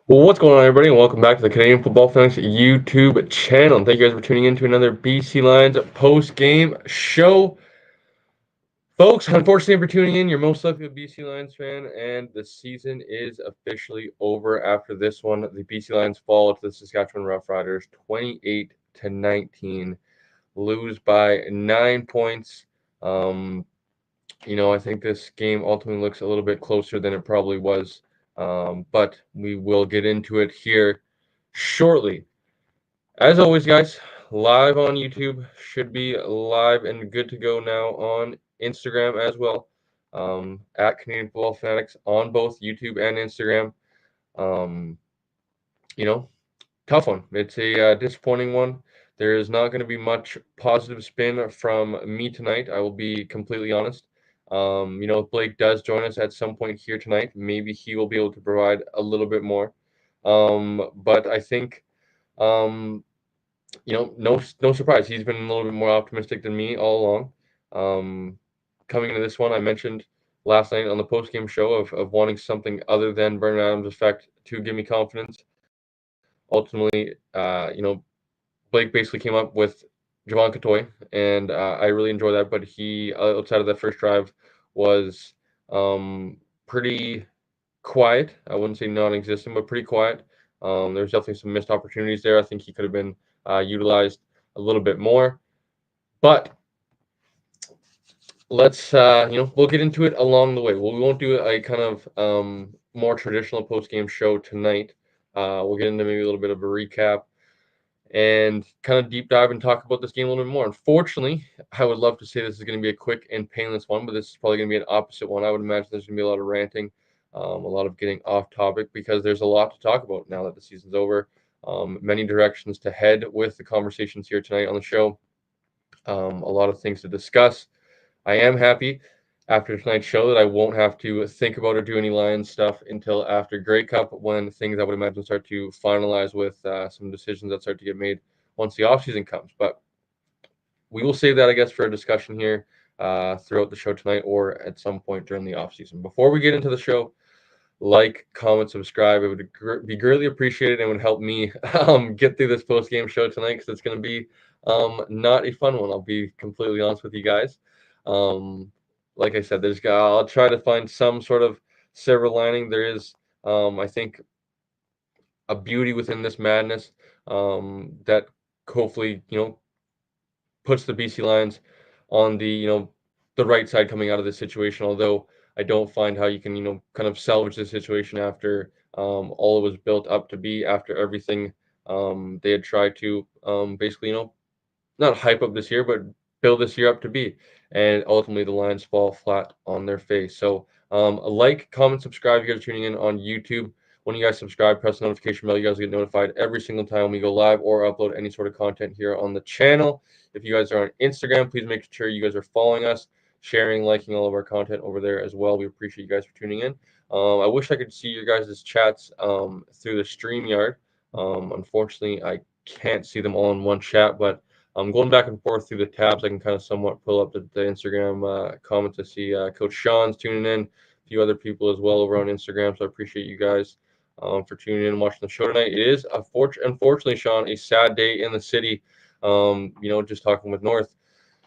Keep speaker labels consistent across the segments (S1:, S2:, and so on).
S1: Well, what's going on, everybody, and welcome back to the Canadian Football Fanatics YouTube channel. And thank you guys for tuning in to another BC Lions post-game show. Folks, unfortunately for tuning in, you're most likely a BC Lions fan, and the season is officially over after this one. The BC Lions fall to the Saskatchewan Roughriders 28-19, lose by 9 points. I think this game ultimately looks a little bit closer than it probably was. But we will get into it here shortly. As always, guys, live on YouTube, should be live and good to go now on Instagram as well. At Canadian Football Fanatics on both YouTube and Instagram. Um, you know, Tough one. It's a disappointing one. There is not going to be much positive spin from me tonight. I will be completely honest. If Blake does join us at some point here tonight, maybe he will be able to provide a little bit more. But I think, no surprise. He's been a little bit more optimistic than me all along. Coming into this one, I mentioned last night on the post-game show of wanting something other than Vernon Adams' effect to give me confidence. Ultimately, Blake basically came up with Javon Katoy, and I really enjoy that. But he, outside of that first drive, was pretty quiet. I wouldn't say non-existent, but pretty quiet. There's definitely some missed opportunities there. I think he could have been utilized a little bit more. But let's, we'll get into it along the way. We won't do a kind of more traditional post-game show tonight. We'll get into maybe a little bit of a recap and kind of deep dive and talk about this game a little bit more. Unfortunately, I would love to say this is going to be a quick and painless one, but this is probably going to be an opposite one. I would imagine there's going to be a lot of ranting, a lot of getting off topic because there's a lot to talk about now that the season's over. Many directions to head with the conversations here tonight on the show. A lot of things to discuss. I am happy after tonight's show that I won't have to think about or do any Lions stuff until after Grey Cup when things I would imagine start to finalize with some decisions that start to get made once the offseason comes. But we will save that, I guess, for a discussion here throughout the show tonight or at some point during the offseason. Before we get into the show, like, comment, subscribe. It would be greatly appreciated and would help me get through this post-game show tonight because it's going to be not a fun one. I'll be completely honest with you guys. Um, like I said, I'll try to find some sort of silver lining. There is, I think, a beauty within this madness that hopefully, puts the BC Lions on the right side coming out of this situation. Although I don't find how you can kind of salvage the situation after all it was built up to be, after everything they had tried to basically not hype up this year, but build this year up to be. And ultimately, the Lions fall flat on their face. So, like, comment, subscribe. If you guys are tuning in on YouTube, when you guys subscribe, press the notification bell. You guys get notified every single time we go live or upload any sort of content here on the channel. If you guys are on Instagram, please make sure you guys are following us, sharing, liking all of our content over there as well. We appreciate you guys for tuning in. I wish I could see your guys' chats through the StreamYard. Unfortunately, I can't see them all in one chat, but I'm going back and forth through the tabs. I can kind of somewhat pull up the Instagram comments. I see Coach Sean's tuning in, a few other people as well over on Instagram. So I appreciate you guys for tuning in and watching the show tonight. It is, unfortunately, Sean, a sad day in the city. Just talking with North,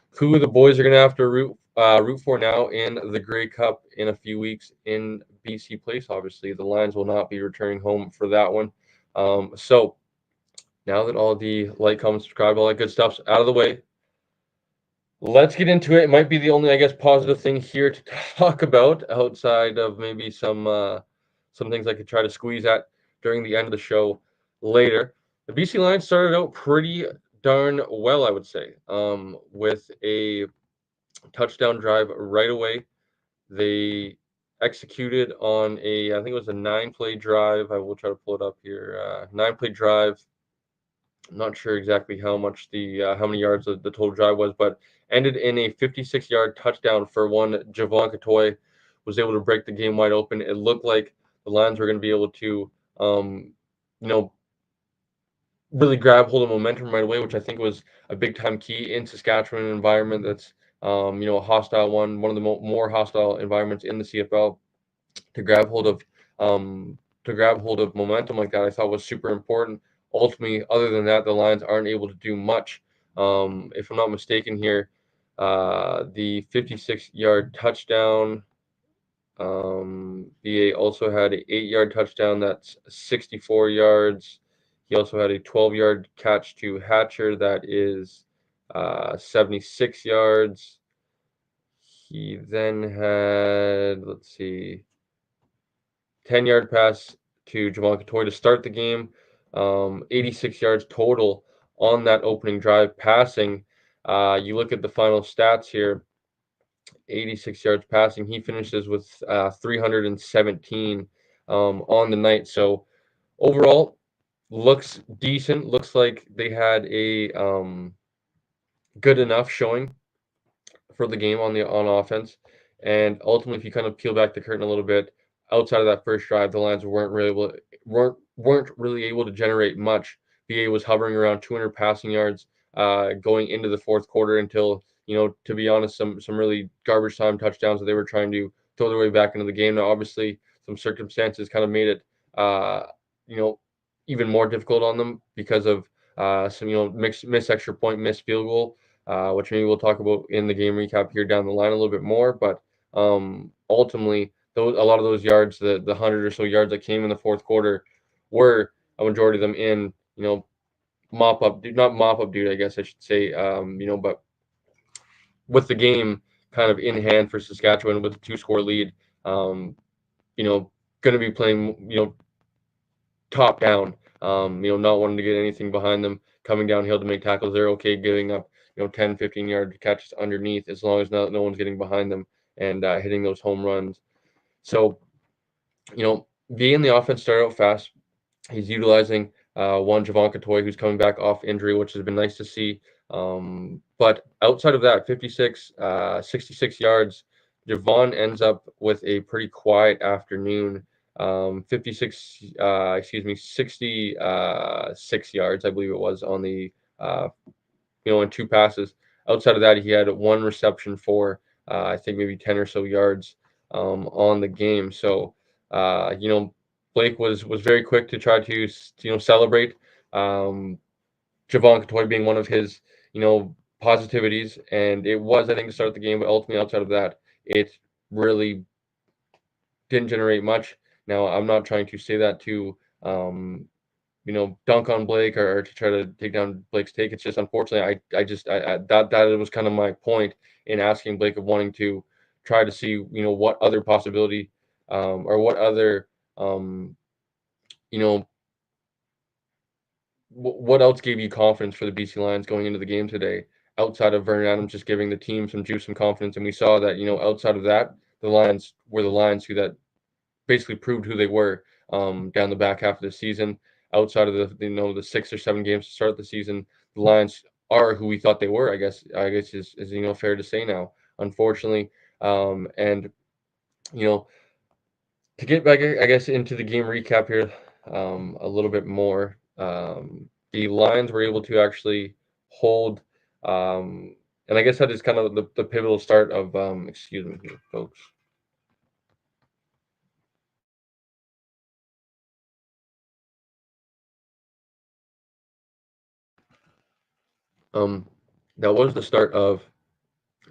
S1: who the boys are going to have to root for now in the Grey Cup in a few weeks in BC Place. Obviously, the Lions will not be returning home for that one. So now that all the like, comment, subscribe, all that good stuff's out of the way, let's get into it. It might be the only, I guess, positive thing here to talk about outside of maybe some things I could try to squeeze at during the end of the show later. The BC Lions started out pretty darn well, I would say, with a touchdown drive right away. They executed on I think it was a 9-play drive. I will try to pull it up here. 9-play drive. I'm not sure exactly how many yards the total drive was, but ended in a 56-yard touchdown for one. Javon Katoy was able to break the game wide open. It looked like the Lions were going to be able to, you know, really grab hold of momentum right away, which I think was a big time key in Saskatchewan environment. That's a hostile one of the more hostile environments in the CFL, to grab hold of to grab hold of momentum like that, I thought was super important. Ultimately, other than that, the Lions aren't able to do much. If I'm not mistaken here, the 56-yard touchdown. BA also had an 8-yard touchdown. That's 64 yards. He also had a 12-yard catch to Hatcher. That is 76 yards. He then had, let's see, 10-yard pass to Jamal Katoy to start the game. 86 yards total on that opening drive passing. You look at the final stats here, 86 yards passing. He finishes with 317 on the night. So overall, looks decent. Looks like they had a good enough showing for the game on offense. And ultimately, if you kind of peel back the curtain a little bit, outside of that first drive, the Lions weren't really able to generate much. BA was hovering around 200 passing yards going into the fourth quarter until, to be honest, some really garbage time touchdowns that they were trying to throw their way back into the game. Now, obviously, some circumstances kind of made it uh, you know even more difficult on them because of some missed extra point, missed field goal, which maybe we'll talk about in the game recap here down the line a little bit more. But ultimately, a lot of those yards, the 100 or so yards that came in the fourth quarter, were a majority of them in mop up, not mop up dude, I guess I should say. But with the game kind of in hand for Saskatchewan with a 2-score lead, um, you know, going to be playing top down. Not wanting to get anything behind them, coming downhill to make tackles. They're okay giving up, 10, 15-yard catches underneath as long as no one's getting behind them and hitting those home runs. So, being the offense started out fast. He's utilizing one Javon Toy who's coming back off injury, which has been nice to see. But outside of that, 66 yards, Javon ends up with a pretty quiet afternoon. 66 yards, I believe it was on the in 2 passes. Outside of that, he had one reception for I think maybe 10 or so yards on the game. So Blake was very quick to try to celebrate Javon Katoy being one of his positivities, and it was, I think, to start the game. But ultimately, outside of that, it really didn't generate much. Now, I'm not trying to say that to dunk on Blake or to try to take down Blake's take. It's just unfortunately, I that was kind of my point in asking Blake of wanting to try to see what other possibility or what other you know what else gave you confidence for the BC Lions going into the game today outside of Vernon Adams just giving the team some juice, some confidence, and we saw that outside of that, the Lions were the Lions who that basically proved who they were down the back half of the season. Outside of the 6 or 7 games to start the season, the Lions are who we thought they were. I guess is fair to say now. Unfortunately, and you know to get back, I guess, into the game recap here a little bit more. The Lions were able to actually hold, and I guess that is kind of the pivotal start of. Excuse me here, folks. Um, that was the start of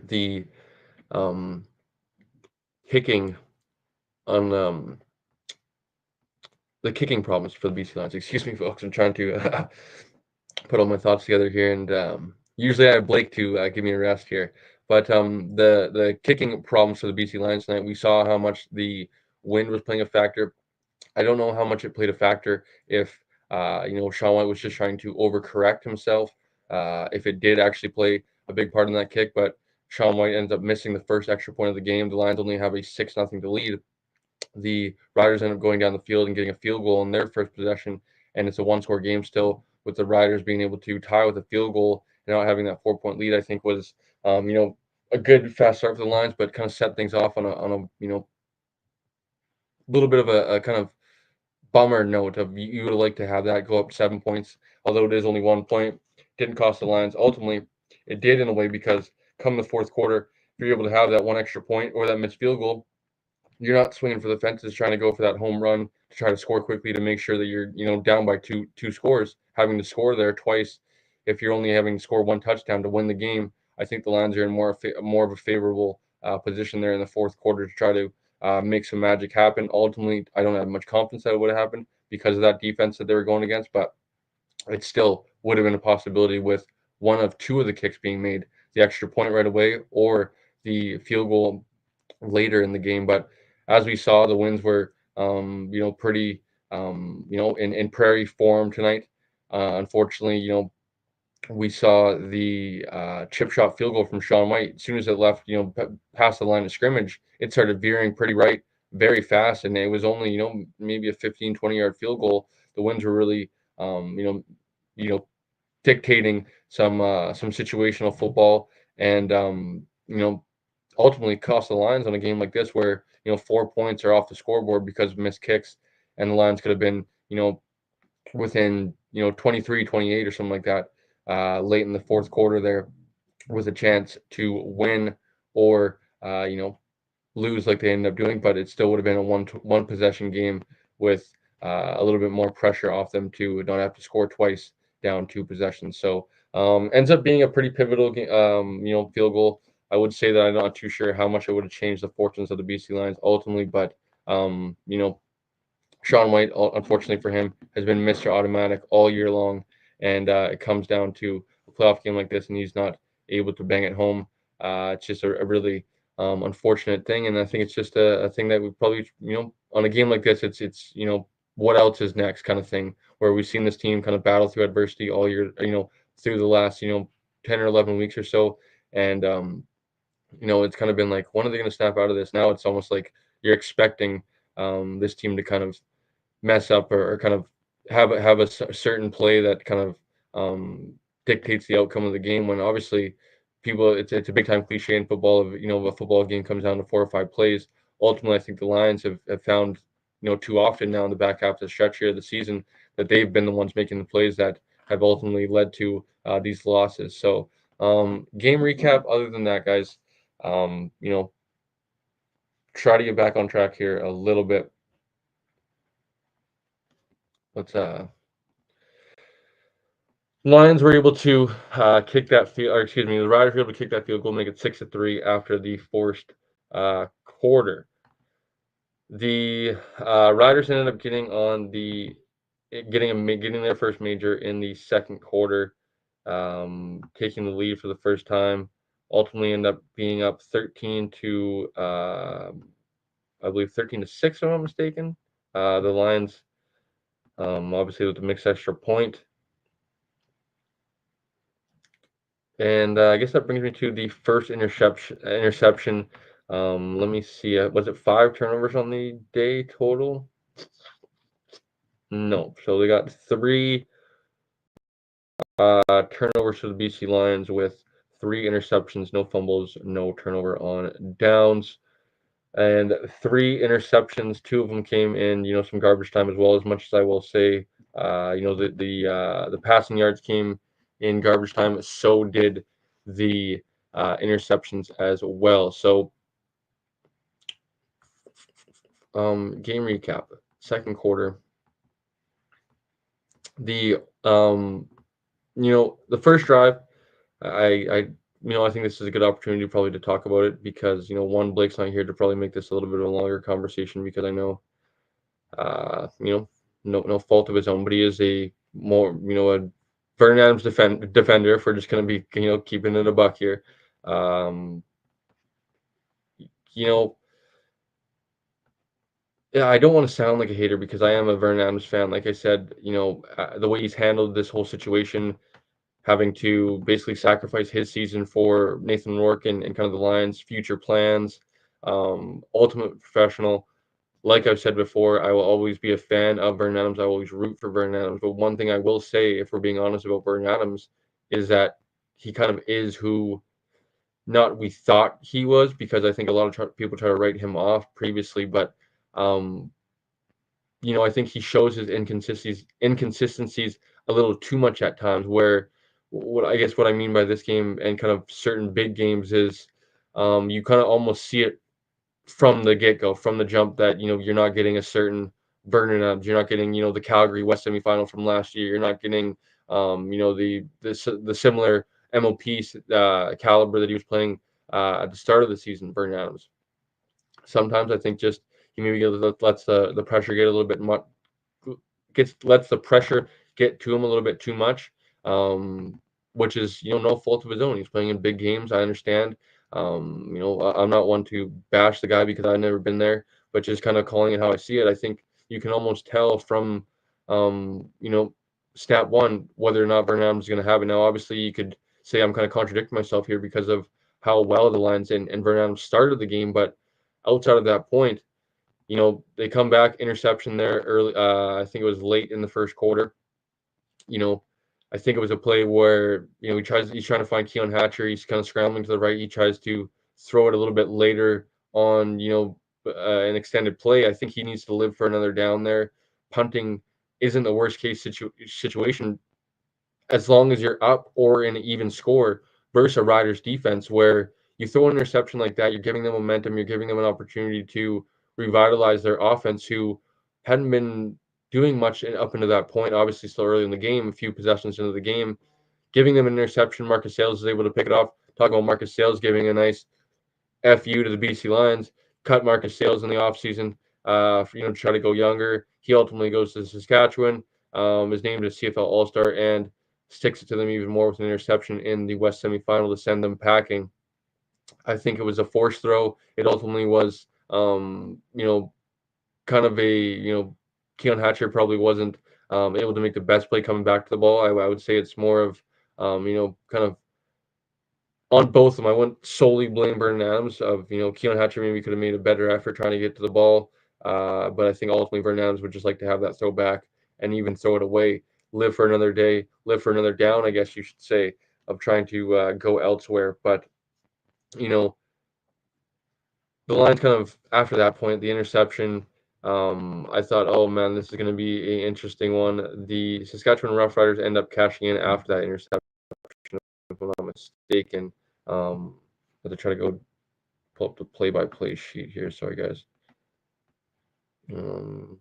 S1: the um, kicking on the kicking problems for the BC Lions. Excuse me, folks. I'm trying to put all my thoughts together here, and usually I have Blake to give me a rest here. But the kicking problems for the BC Lions tonight, we saw how much the wind was playing a factor. I don't know how much it played a factor if Sean White was just trying to overcorrect himself. If it did actually play a big part in that kick, but Sean White ends up missing the first extra point of the game. The Lions only have a 6-0 to lead. The Riders end up going down the field and getting a field goal in their first possession, and it's a one-score game still. With the Riders being able to tie with a field goal and not having that 4-point lead, I think was a good fast start for the Lions, but kind of set things off on a little bit of a kind of bummer note of you would like to have that go up 7 points, although it is only 1 point. Didn't cost the Lions. Ultimately, it did in a way because come the fourth quarter, if you're able to have that one extra point or that missed field goal, you're not swinging for the fences trying to go for that home run to try to score quickly to make sure that you're, down by two scores, having to score there twice if you're only having to score one touchdown to win the game. I think the Lions are in more of a favorable position there in the fourth quarter to try to make some magic happen. Ultimately, I don't have much confidence that it would have happened because of that defense that they were going against, but it still would have been a possibility with one of two of the kicks being made, the extra point right away or the field goal later in the game. But as we saw, the winds were, pretty, in prairie form tonight. Unfortunately, we saw the chip shot field goal from Sean White. As soon as it left, past the line of scrimmage, it started veering pretty right very fast. And it was only, maybe a 15, 20-yard field goal. The winds were really, um, you know, you know, dictating some situational football and, ultimately cost the Lions on a game like this where, 4 points are off the scoreboard because of missed kicks, and the Lions could have been, within, 23, 28 or something like that, late in the fourth quarter there with a chance to win or, lose like they ended up doing, but it still would have been a one possession game with a little bit more pressure off them to not have to score twice down two possessions. So ends up being a pretty pivotal field goal. I would say that I'm not too sure how much it would have changed the fortunes of the BC Lions ultimately, but um, you know, Sean White, unfortunately for him, has been Mr. Automatic all year long, and it comes down to a playoff game like this, and he's not able to bang it home. It's just a really unfortunate thing, and I think it's just a thing that we probably, on a game like this, it's what else is next kind of thing, where we've seen this team kind of battle through adversity all year, through the last 10 or 11 weeks or so, and it's kind of been like, when are they going to snap out of this? Now it's almost like you're expecting this team to kind of mess up or kind of have a certain play that kind of dictates the outcome of the game. When obviously people, it's a big time cliche in football of a football game comes down to 4 or 5 plays. Ultimately, I think the Lions have found too often now in the back half of the stretch here of the season that they've been the ones making the plays that have ultimately led to these losses. So game recap. Other than that, guys, um, you know, try to get back on track here a little bit. Let's Lions were able to kick that field, or excuse me, the Riders were able to kick that field goal, make it 6-3 after the forced quarter. The Riders ended up getting their first major in the second quarter, taking the lead for the first time. Ultimately, end up being up 13 to I believe 13-6, if I'm not mistaken. The Lions, obviously with the mixed extra point. And I guess that brings me to the first interception. Let me see. Was it 5 turnovers on the day total? No. So they got 3 turnovers for the BC Lions with 3 interceptions, no fumbles, no turnover on downs, and 3 interceptions. 2 of them came in, some garbage time as well. As much as I will say, the passing yards came in garbage time. So did the interceptions as well. So, game recap. Second quarter. The the first drive. I think this is a good opportunity probably to talk about it because one, Blake's not here to probably make this a little bit of a longer conversation because I know no fault of his own, but he is a more, a Vernon Adams defender, if we're just going to be, keeping it a buck here. Um, you know, yeah, I don't want to sound like a hater because I am a Vernon Adams fan. Like I said, the way he's handled this whole situation, having to basically sacrifice his season for Nathan Rourke and kind of the Lions' future plans, ultimate professional. Like I've said before, I will always be a fan of Vernon Adams. I will always root for Vernon Adams. But one thing I will say, if we're being honest about Vernon Adams, is that he kind of is who not we thought he was, because I think a lot of people try to write him off previously. But um, I think he shows his inconsistencies a little too much at times. Where what I mean by this game and kind of certain big games is you kind of almost see it from the get-go, from the jump that, you're not getting a certain Vernon Adams, you're not getting, the Calgary West Semifinal from last year, you're not getting, the similar MOP caliber that he was playing at the start of the season, Vernon Adams. Sometimes I think just he maybe lets the pressure get a little bit much, lets the pressure get to him a little bit too much, um, which is no fault of his own. He's playing in big games. I understand. I'm not one to bash the guy because I've never been there, but just kind of calling it how I see it. I think you can almost tell from snap one whether or not Burnham's going to have it. Now, obviously, you could say I'm kind of contradicting myself here because of how well the Lions and Burnham started the game, but outside of that point, they come back, interception there early. I think it was late in the first quarter. You know, I think it was a play where, he's trying to find Keon Hatcher. He's kind of scrambling to the right. He tries to throw it a little bit later on, an extended play. I think he needs to live for another down there. Punting isn't the worst case situation as long as you're up or in an even score versus a Riders defense where you throw an interception like that, you're giving them momentum, you're giving them an opportunity to revitalize their offense who hadn't been doing much up into that point. Obviously, still early in the game, a few possessions into the game, giving them an interception. Marcus Sales is able to pick it off. Talk about Marcus Sales giving a nice FU to the BC Lions, cut Marcus Sales in the offseason, to try to go younger. He ultimately goes to Saskatchewan, is named a CFL All-Star, and sticks it to them even more with an interception in the West Semifinal to send them packing. I think it was a forced throw. It ultimately was, kind of a, Keon Hatcher probably wasn't able to make the best play coming back to the ball. I would say it's more of, kind of on both of them. I wouldn't solely blame Vernon Adams. Keon Hatcher maybe could have made a better effort trying to get to the ball, but I think ultimately Vernon Adams would just like to have that throw back and even throw it away, live for another day, live for another down, I guess you should say, of trying to go elsewhere. But you know, the Lions kind of after that point, the interception. I thought, oh man, this is going to be an interesting one. The Saskatchewan Roughriders end up cashing in after that interception, if I'm not mistaken. But to try to go pull up the play-by-play sheet here. Sorry, guys. Um,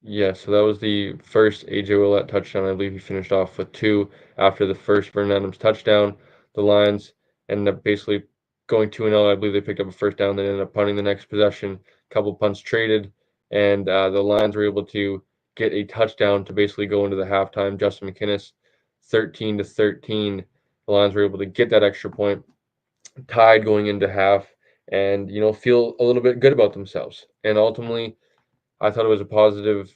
S1: yeah, so that was the first AJ Ouellette touchdown. I believe he finished off with two after the first Vernon Adams touchdown. The Lions ended up basically going 2-0. I believe they picked up a first down. They ended up punting the next possession. A couple punts traded, and the Lions were able to get a touchdown to basically go into the halftime. Justin McInnis, 13-13. The Lions were able to get that extra point, tied going into half, and feel a little bit good about themselves. And ultimately, I thought it was a positive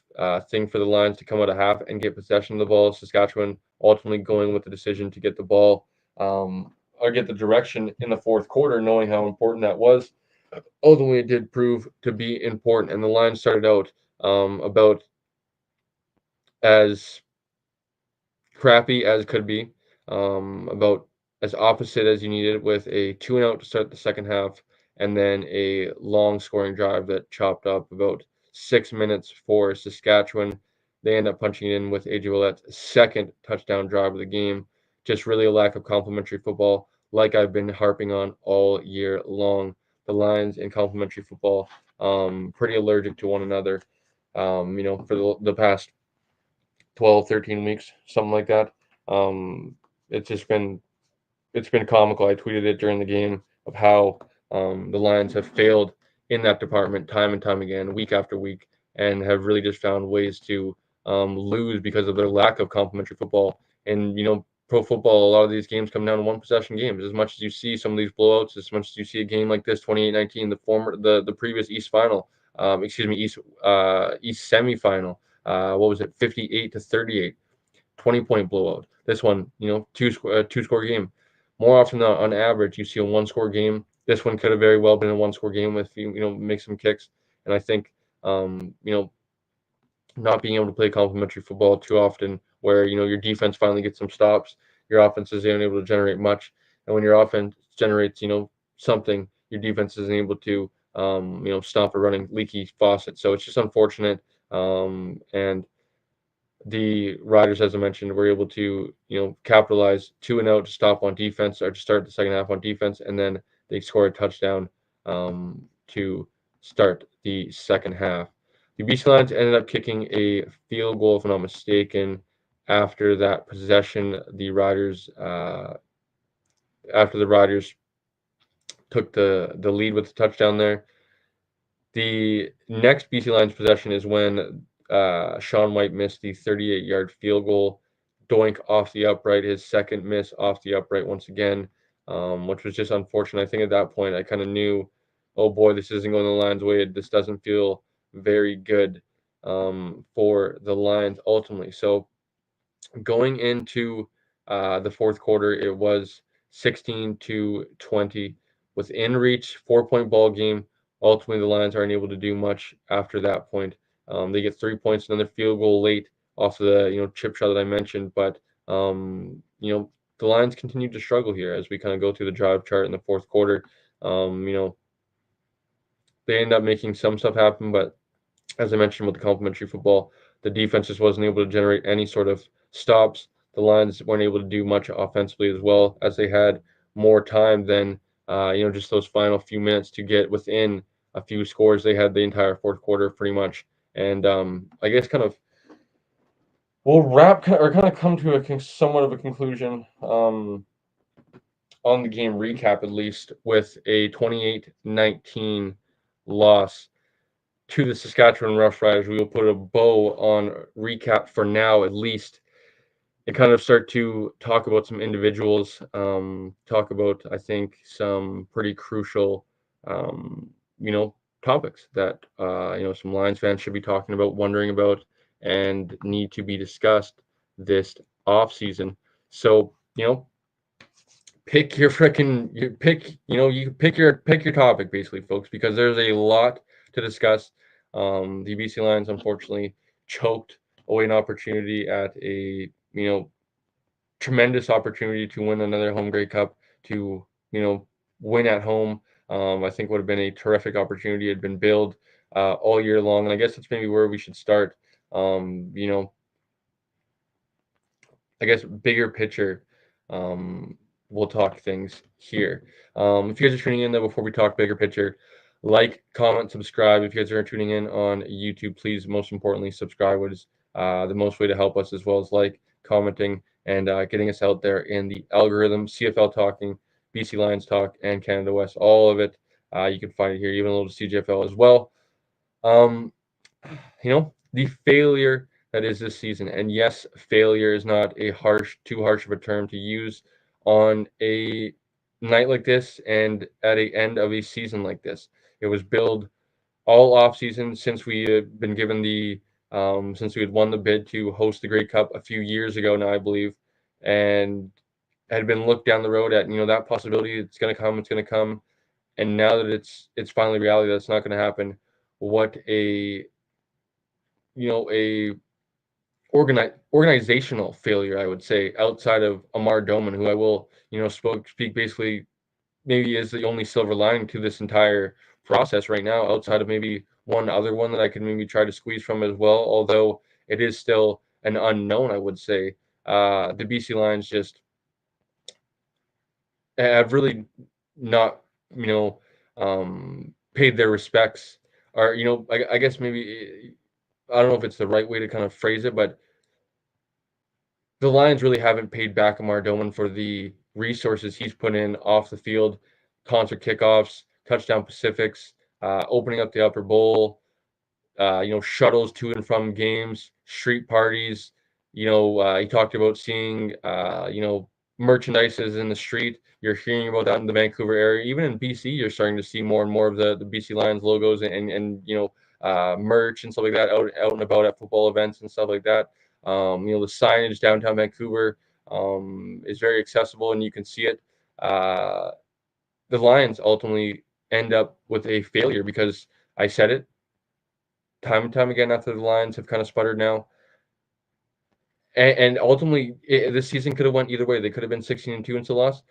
S1: thing for the Lions to come out of half and get possession of the ball. Saskatchewan ultimately going with the decision to get the ball or get the direction in the fourth quarter, knowing how important that was. Ultimately, it did prove to be important, and the Lions started out about as crappy as could be, about as opposite as you needed, with a 2-and-out to start the second half, and then a long scoring drive that chopped up about 6 minutes for Saskatchewan. They end up punching it in with AJ Ouellette's second touchdown drive of the game. Just really a lack of complementary football, like I've been harping on all year long. The Lions in complementary football, pretty allergic to one another, for the past 12, 13 weeks, something like that. Um, it's just been comical. I tweeted it during the game of how the Lions have failed in that department time and time again, week after week, and have really just found ways to lose because of their lack of complementary football. And pro football, a lot of these games come down to one possession games. As much as you see some of these blowouts, as much as you see a game like this, 28-19, the previous East final, East semifinal. What was it, 58-38, 20-point blowout. This one, two score game. More often than not, on average, you see a one score game. This one could have very well been a one score game with make some kicks. And I think not being able to play complementary football too often, where your defense finally gets some stops, your offense isn't able to generate much, and when your offense generates something, your defense isn't able to stop a running leaky faucet. So it's just unfortunate, and the Riders, as I mentioned, were able to, capitalize 2-0 to stop on defense or to start the second half on defense, and then they scored a touchdown to start the second half. The BC Lions ended up kicking a field goal, if I'm not mistaken, after that possession. After the Riders took the lead with the touchdown there. The next BC Lions possession is when Sean White missed the 38-yard field goal, doink off the upright, his second miss off the upright once again, which was just unfortunate. I think at that point I kind of knew, oh boy, this isn't going the Lions' way. This doesn't feel very good for the Lions ultimately. So going into the fourth quarter, it was 16-20, within reach, 4-point ball game. Ultimately, the Lions aren't able to do much after that point. They get 3 points, another field goal late off the chip shot that I mentioned, but the Lions continue to struggle here as we kind of go through the drive chart in the fourth quarter. They end up making some stuff happen, but as I mentioned with the complementary football, the defense just wasn't able to generate any sort of stops. The Lions weren't able to do much offensively as well, as they had more time than just those final few minutes to get within a few scores. They had the entire fourth quarter pretty much, and I guess kind of we'll wrap or kind of come to a somewhat of a conclusion on the game recap, at least with a 28-19 loss to the Saskatchewan Roughriders. We will put a bow on recap for now, at least, and kind of start to talk about some individuals, talk about, I think, some pretty crucial, um, topics that, some Lions fans should be talking about, wondering about, and need to be discussed this off season. So, pick your freaking you pick you pick your topic basically, folks, because there's a lot to discuss. The BC Lions unfortunately choked away an opportunity at a tremendous opportunity to win another home Grey Cup, to win at home. I think would have been a terrific opportunity. It had been billed all year long, and I guess that's maybe where we should start. um, you know I guess bigger picture, um, we'll talk things here. If you guys are tuning in, though, before we talk bigger picture, like, comment, subscribe. If you guys are tuning in on YouTube, please, most importantly, subscribe, which is the most way to help us, as well as like, commenting, and getting us out there in the algorithm. CFL talking, BC Lions talk, and Canada West, all of it. You can find it here, even a little CJFL as well. Um, the failure that is this season. And yes, failure is not too harsh of a term to use on a night like this and at a end of a season like this. It was billed all off season since we had been given since we had won the bid to host the Grey Cup a few years ago now, I believe, and had been looked down the road at, that possibility. It's going to come. It's going to come. And now that it's finally reality, that's not going to happen. What a organizational failure, I would say, outside of Amar Doman, who I will, speak basically maybe is the only silver lining to this entire process right now, outside of maybe one other one that I could maybe try to squeeze from as well, although it is still an unknown, I would say. The BC Lions just have really not, paid their respects, or, I guess maybe, I don't know if it's the right way to kind of phrase it, but the Lions really haven't paid back Amar Doman for the resources he's put in off the field, concert kickoffs, touchdown Pacifics, opening up the upper bowl, shuttles to and from games, street parties. He talked about seeing, merchandises in the street. You're hearing about that in the Vancouver area. Even in BC, you're starting to see more and more of the BC Lions logos and merch and stuff like that out and about at football events and stuff like that. The signage downtown Vancouver is very accessible, and you can see it. The Lions ultimately end up with a failure because I said it time and time again after the Lions have kind of sputtered now. And ultimately, this season could have went either way. They could have been 16-2 and still lost.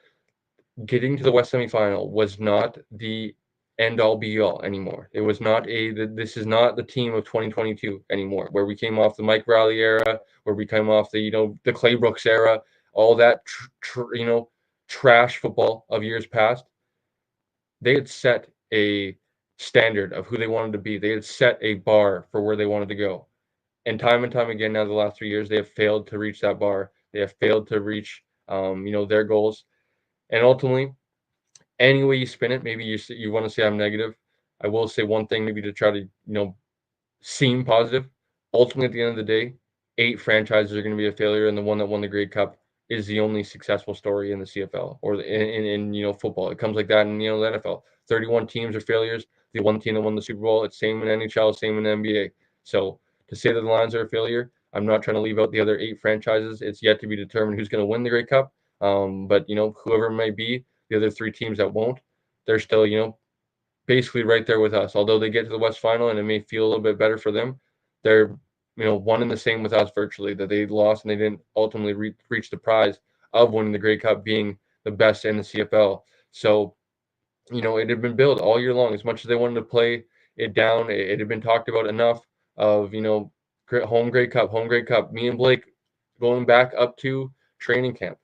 S1: Getting to the West Semifinal was not the end all be all anymore. It was not this is not the team of 2022 anymore, where we came off the Mike Riley era, where we came off the the Clay Brooks era, all that trash football of years past. They had set a standard of who they wanted to be. They had set a bar for where they wanted to go. And time again, now the last 3 years, they have failed to reach that bar. They have failed to reach, their goals. And ultimately, any way you spin it, maybe you want to say I'm negative. I will say one thing, maybe to try to seem positive. Ultimately, at the end of the day, 8 franchises are going to be a failure, and the one that won the Grey Cup is the only successful story in the CFL or in football. It comes like that in the NFL. 31 teams are failures. The one team that won the Super Bowl. It's same in NHL, same in NBA. So to say that the Lions are a failure, I'm not trying to leave out the other 8 franchises. It's yet to be determined who's going to win the Grey Cup. But whoever it might be, the other 3 teams that won't, they're still basically right there with us. Although they get to the West Final and it may feel a little bit better for them, they're one and the same with us virtually. That they lost and they didn't ultimately reach the prize of winning the Grey Cup, being the best in the CFL. So it had been built all year long. As much as they wanted to play it down, it had been talked about enough of home Grey Cup, home Grey Cup. Me and Blake going back up to training camp.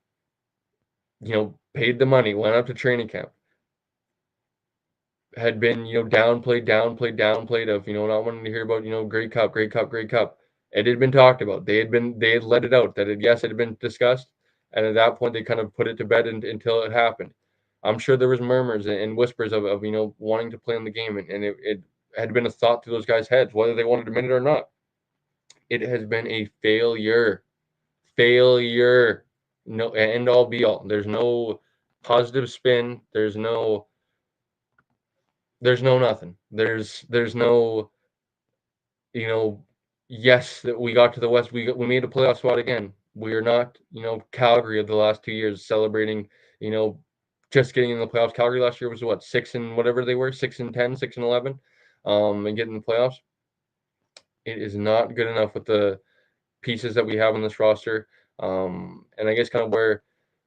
S1: Paid the money, went up to training camp, had been, downplayed of, not wanting to hear about, Grey Cup, Grey Cup, Grey Cup. It had been talked about. They had let it out that yes, it had been discussed. And at that point, they kind of put it to bed until it happened. I'm sure there was murmurs and whispers of wanting to play in the game. And it had been a thought to those guys' heads, whether they wanted to admit it or not. It has been a failure. Failure. No, end all be all. There's no positive spin. There's no nothing. There's no, you know, yes, that we got to the West. We made a playoff spot again. We are not, Calgary of the last 2 years celebrating, you know, just getting in the playoffs. Calgary last year was what, 6 and whatever they were, 6-10, 6-11, and getting in the playoffs. It is not good enough with the pieces that we have on this roster. And I guess kind of where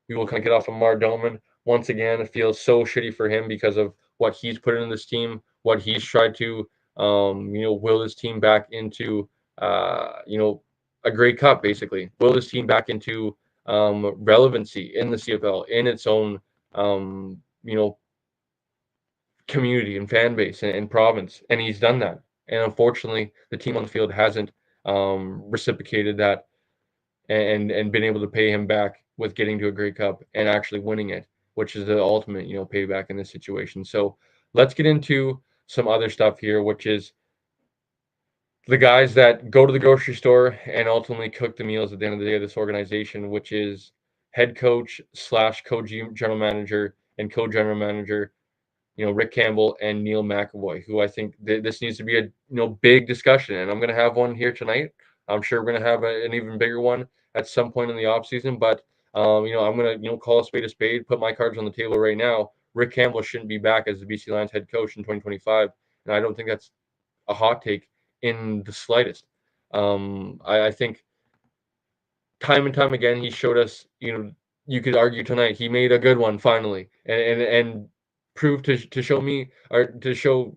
S1: we will kind of get off of Mar Doman. Once again, it feels so shitty for him because of what he's put into this team, what he's tried to, will this team back into, a Grey Cup, basically. Will this team back into relevancy in the CFL, in its own, community and fan base and province. And he's done that. And unfortunately, the team on the field hasn't reciprocated that and been able to pay him back with getting to a Grey Cup and actually winning it, which is the ultimate, payback in this situation. So let's get into some other stuff here, which is the guys that go to the grocery store and ultimately cook the meals at the end of the day of this organization, which is head coach / co-general manager and co-general manager, Rick Campbell and Neil McAvoy, who I think this needs to be a big discussion, and I'm going to have one here tonight. I'm sure we're going to have an even bigger one at some point in the offseason, but I'm going to call a spade, put my cards on the table right now. Rick Campbell shouldn't be back as the BC Lions head coach in 2025, and I don't think that's a hot take in the slightest. I think time and time again he showed us, you could argue tonight he made a good one finally, and proved to show me, or to show,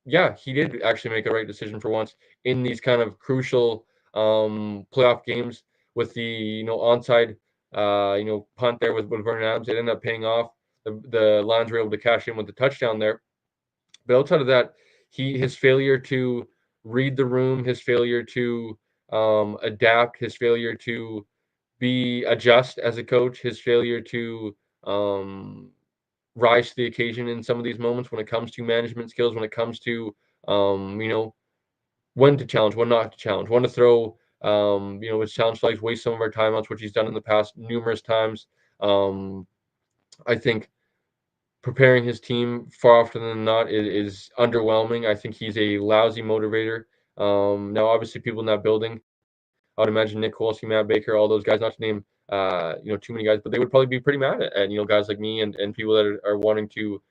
S1: yeah, he did actually make a right decision for once in these kind of crucial playoff games with the onside punt there with Vernon Adams. It ended up paying off. The Lions were able to cash in with the touchdown there. But outside of that, his failure to read the room, his failure to adapt, his failure to adjust as a coach, his failure to rise to the occasion in some of these moments when it comes to management skills, when it comes to when to challenge, when not to challenge, when to throw his challenge flags, waste some of our timeouts, which he's done in the past numerous times. I think preparing his team far often than not is underwhelming. I think he's a lousy motivator. Now, obviously, people in that building, I would imagine Nick Kowalski, Matt Baker, all those guys, not to name too many guys, but they would probably be pretty mad at guys like me and people that are wanting to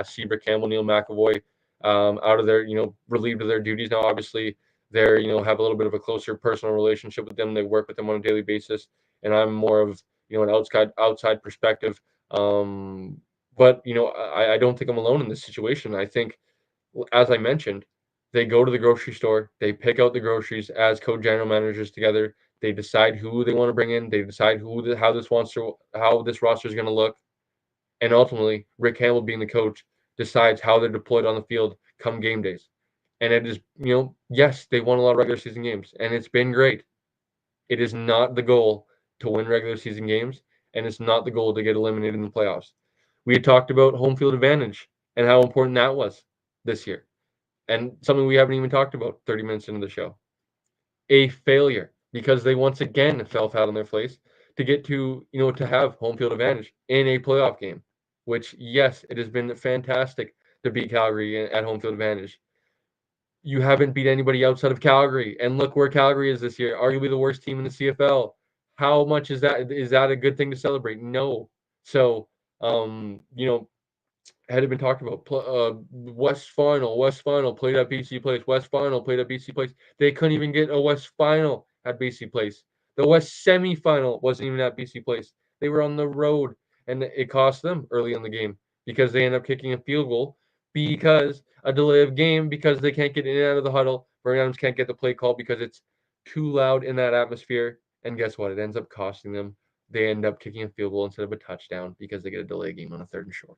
S1: see Rick Campbell, Neil McAvoy out of their, relieved of their duties. Now, obviously, they're, have a little bit of a closer personal relationship with them. They work with them on a daily basis, and I'm more of, an outside perspective, But, I don't think I'm alone in this situation. I think, as I mentioned, they go to the grocery store, they pick out the groceries as co-general managers together. They decide who they want to bring in. They decide how this roster is going to look, and ultimately, Rick Campbell, being the coach, decides how they're deployed on the field come game days. And it is, yes, they won a lot of regular season games, and it's been great. It is not the goal to win regular season games, and it's not the goal to get eliminated in the playoffs. We had talked about home field advantage and how important that was this year, and something we haven't even talked about 30 minutes into the show. A failure because they once again fell flat on their face to get to have home field advantage in a playoff game, which, yes, it has been fantastic to beat Calgary at home field advantage. You haven't beat anybody outside of Calgary, and look where Calgary is this year, arguably the worst team in the CFL. How much is that? Is that a good thing to celebrate? No. So, had it been talked about, West Final played at BC Place, West Final played at BC Place. They couldn't even get a West Final at BC Place. The West Semifinal wasn't even at BC Place. They were on the road, and it cost them early in the game because they end up kicking a field goal because a delay of game because they can't get in and out of the huddle. Vernon Adams can't get the play call because it's too loud in that atmosphere. And guess what? It ends up costing them. They end up kicking a field goal instead of a touchdown because they get a delay game on a 3rd and short.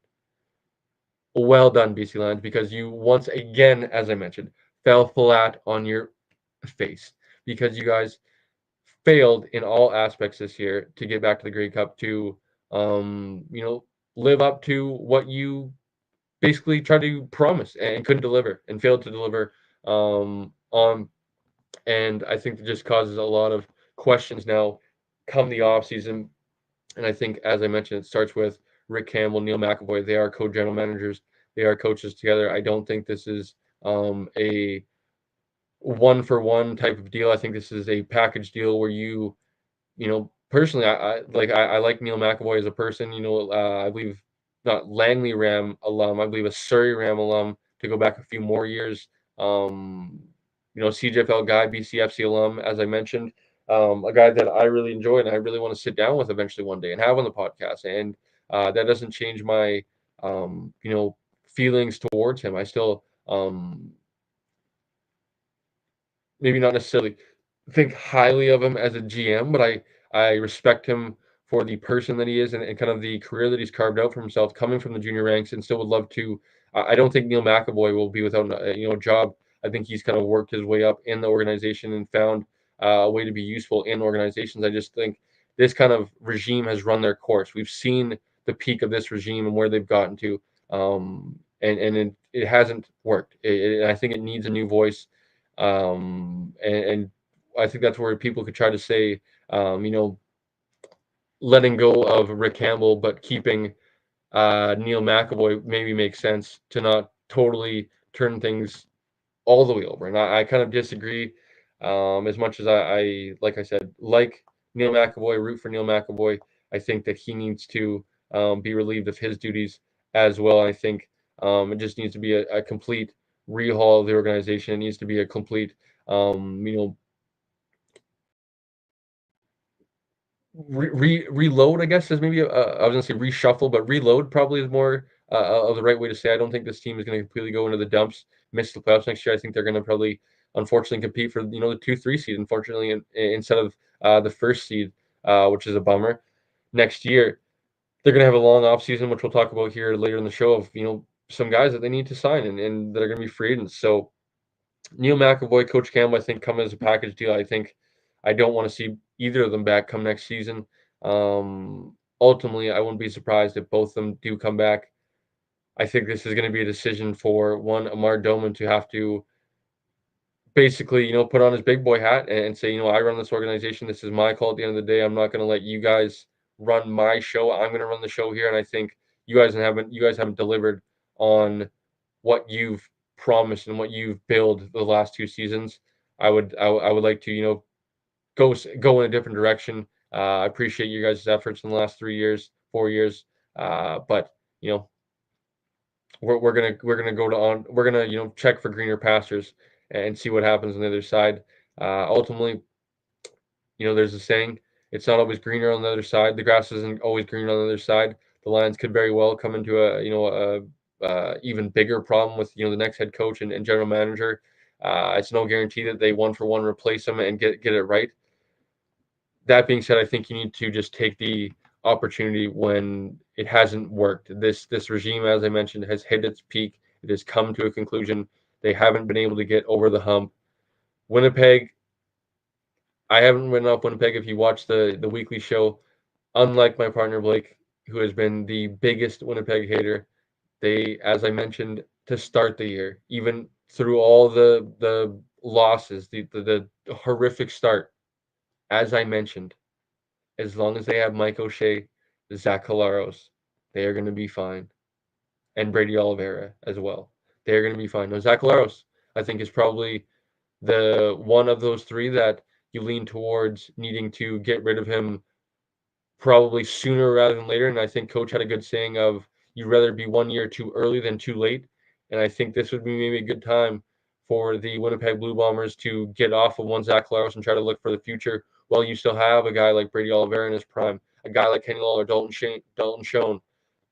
S1: Well done, BC Lions, because you once again, as I mentioned, fell flat on your face because you guys failed in all aspects this year to get back to the Grey Cup to, live up to what you basically tried to promise and couldn't deliver and failed to deliver on. And I think it just causes a lot of questions now come the off season. And I think, as I mentioned, it starts with Rick Campbell, Neil McAvoy. They are co-general managers. They are coaches together. I don't think this is a one-for-one type of deal. I think this is a package deal where personally, I like Neil McAvoy as a person. I believe not Langley Ram alum. I believe a Surrey Ram alum to go back a few more years. CJFL guy, BCFC alum, as I mentioned, a guy that I really enjoy and I really want to sit down with eventually one day and have on the podcast. And that doesn't change my, feelings towards him. I still, maybe not necessarily think highly of him as a GM, but I respect him for the person that he is and kind of the career that he's carved out for himself, coming from the junior ranks, and still would love to. I don't think Neil McAvoy will be without a job. I think he's kind of worked his way up in the organization and found a way to be useful in organizations. I just think this kind of regime has run their course. We've seen the peak of this regime and where they've gotten to, and it hasn't worked. I think it needs a new voice, and I think that's where people could try to say, letting go of Rick Campbell, but keeping Neil McAvoy maybe makes sense to not totally turn things all the way over. And I kind of disagree. As much as like I said, like Neil McAvoy, root for Neil McAvoy, I think that he needs to be relieved of his duties as well. I think it just needs to be a complete rehaul of the organization. It needs to be a complete, um, you know, reload, I guess, is maybe I was gonna say reshuffle, but reload probably is more of the right way to say. I don't think this team is going to completely go into the dumps, miss the playoffs next year. I think they're going to probably, unfortunately, compete for the 2-3 seed. Unfortunately, instead of the first seed, which is a bummer. Next year, they're going to have a long off season, which we'll talk about here later in the show. Of some guys that they need to sign and that are going to be free agents. So Neil McAvoy, Coach Campbell, I think, come as a package deal. I think I don't want to see either of them back come next season. Ultimately, I wouldn't be surprised if both of them do come back. I think this is going to be a decision for one Amar Doman to have to basically, put on his big boy hat and say, I run this organization. This is my call at the end of the day. I'm not going to let you guys run my show. I'm going to run the show here. And I think you guys haven't delivered on what you've promised and what you've built the last 2 seasons. I would like to, go in a different direction. I appreciate you guys' efforts in the last 3 years, 4 years. But you know, we're gonna go to on we're gonna check for greener pastures and see what happens on the other side. Ultimately, there's a saying: it's not always greener on the other side. The grass isn't always greener on the other side. the Lions could very well come into a even bigger problem with the next head coach and general manager. It's no guarantee that they one for one replace him and get it right. That being said, I think you need to just take the opportunity when it hasn't worked. This regime, as I mentioned, has hit its peak. It has come to a conclusion. They haven't been able to get over the hump. Winnipeg, I haven't written up Winnipeg. If you watch the weekly show, unlike my partner Blake, who has been the biggest Winnipeg hater, they, as I mentioned, to start the year, even through all the losses, the horrific start, as I mentioned, as long as they have Mike O'Shea, Zach Collaros, they are going to be fine. And Brady Oliveira as well. They are going to be fine. Now, Zach Collaros, I think, is probably the one of those three that you lean towards needing to get rid of him probably sooner rather than later. And I think Coach had a good saying of you'd rather be 1 year too early than too late. And I think this would be maybe a good time for the Winnipeg Blue Bombers to get off of one Zach Collaros and try to look for the future while you still have a guy like Brady Oliveira in his prime, a guy like Kenny Lawler, Dalton Schoen,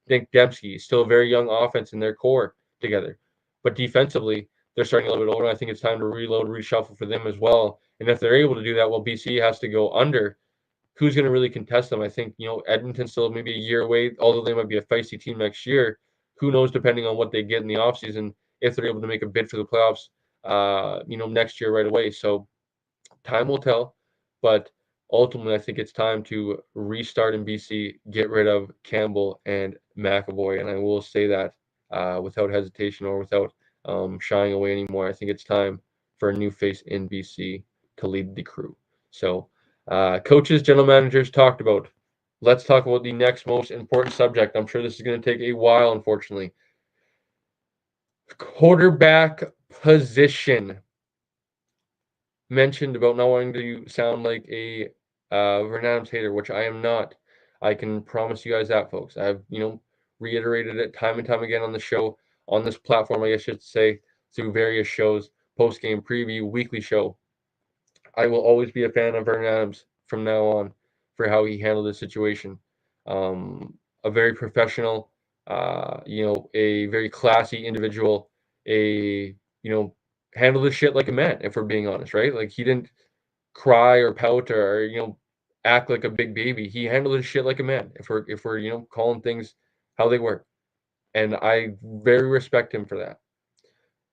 S1: Nick Dembski, still a very young offense in their core together. But defensively, they're starting a little bit older. I think it's time to reload, reshuffle for them as well. And if they're able to do that, well, BC has to go under. Who's going to really contest them? I think, Edmonton's still maybe a year away, although they might be a feisty team next year. Who knows, depending on what they get in the offseason, if they're able to make a bid for the playoffs, next year right away. So time will tell, but ultimately, I think it's time to restart in BC, get rid of Campbell and McAvoy, and I will say that without hesitation or without shying away anymore. I think it's time for a new face in BC to lead the crew. So, coaches, general managers talked about. Let's talk about the next most important subject. I'm sure this is going to take a while, unfortunately. Quarterback position. Mentioned about not wanting to sound like a Vern Adams hater, which I am not. I can promise you guys that, folks. I've reiterated it time and time again on the show, on this platform, I guess I should say, through various shows, post game preview, weekly show. I will always be a fan of Vern Adams from now on for how he handled the situation. A very professional, a very classy individual, handled the shit like a man, if we're being honest, right? Like he didn't cry or pout or act like a big baby. He handled his shit like a man. If we're calling things how they were, and I very respect him for that.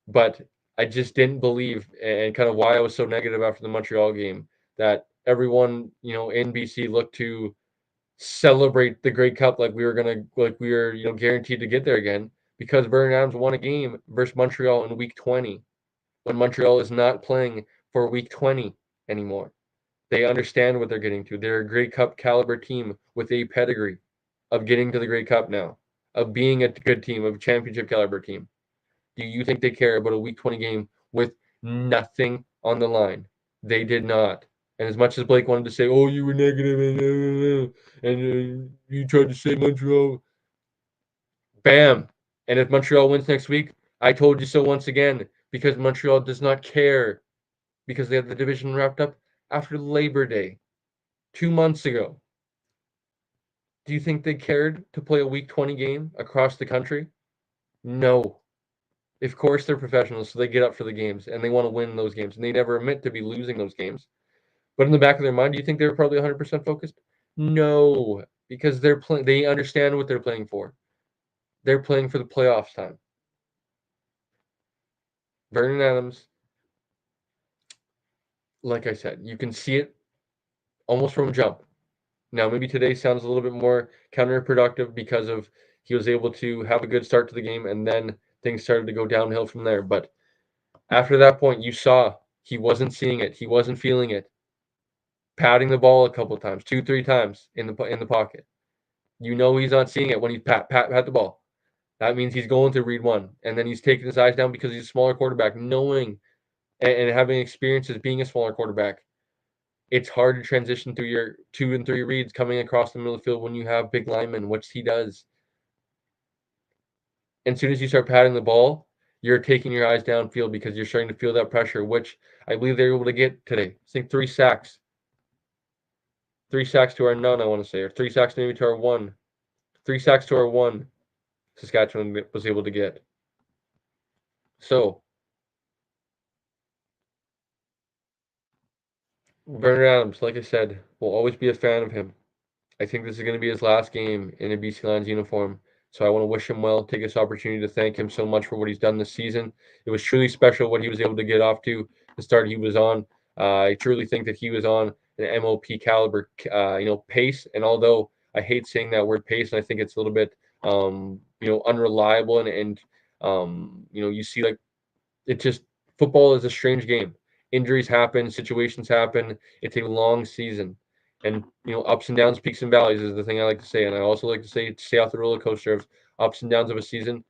S1: But I just didn't believe, and kind of why I was so negative after the Montreal game, that everyone in BC looked to celebrate the Grey Cup like we were guaranteed to get there again because Vernon Adams won a game versus Montreal in week 20 when Montreal is not playing for week 20 anymore. They understand what they're getting to. They're a Grey Cup caliber team with a pedigree of getting to the Grey Cup now, of being a good team, of a championship caliber team. Do you think they care about a week 20 game with nothing on the line? They did not. And as much as Blake wanted to say, "Oh, you were negative and you tried to say Montreal," bam. And if Montreal wins next week, I told you so once again because Montreal does not care because they have the division wrapped up after Labor Day 2 months ago. Do you think they cared to play a week 20 game across the country? No. Of course, they're professionals, so they get up for the games and they want to win those games, and they never admit to be losing those games. But in the back of their mind, do you think they were probably 100% focused? No, because they're playing. They understand what they're playing for. They're playing for the playoffs time. Vernon Adams, like I said, you can see it almost from jump. Now, maybe today sounds a little bit more counterproductive because of he was able to have a good start to the game and then things started to go downhill from there. But after that point, you saw he wasn't seeing it. He wasn't feeling it. Patting the ball a couple times, 2, 3 times in the pocket. He's not seeing it when he pat the ball. That means he's going to read one, and then he's taking his eyes down because he's a smaller quarterback, knowing and having experiences being a smaller quarterback. It's hard to transition through your 2 and 3 reads coming across the middle of the field when you have big linemen, which he does. As soon as you start patting the ball, you're taking your eyes downfield because you're starting to feel that pressure, which I believe they're able to get today. I think 3 sacks. 3 sacks to our none, I want to say, or 3 sacks maybe to our 1. 3 sacks to our 1 Saskatchewan was able to get. So, Vernon Adams, like I said, will always be a fan of him. I think this is going to be his last game in a BC Lions uniform. So I want to wish him well, take this opportunity to thank him so much for what he's done this season. It was truly special what he was able to get off to, the start he was on. I truly think that he was on an MOP caliber, pace. And although I hate saying that word pace, and I think it's a little bit, unreliable and you see like it just football is a strange game. Injuries happen, situations happen. It's a long season, and ups and downs, peaks and valleys is the thing I like to say. And I also like to say stay off the roller coaster of ups and downs of a season.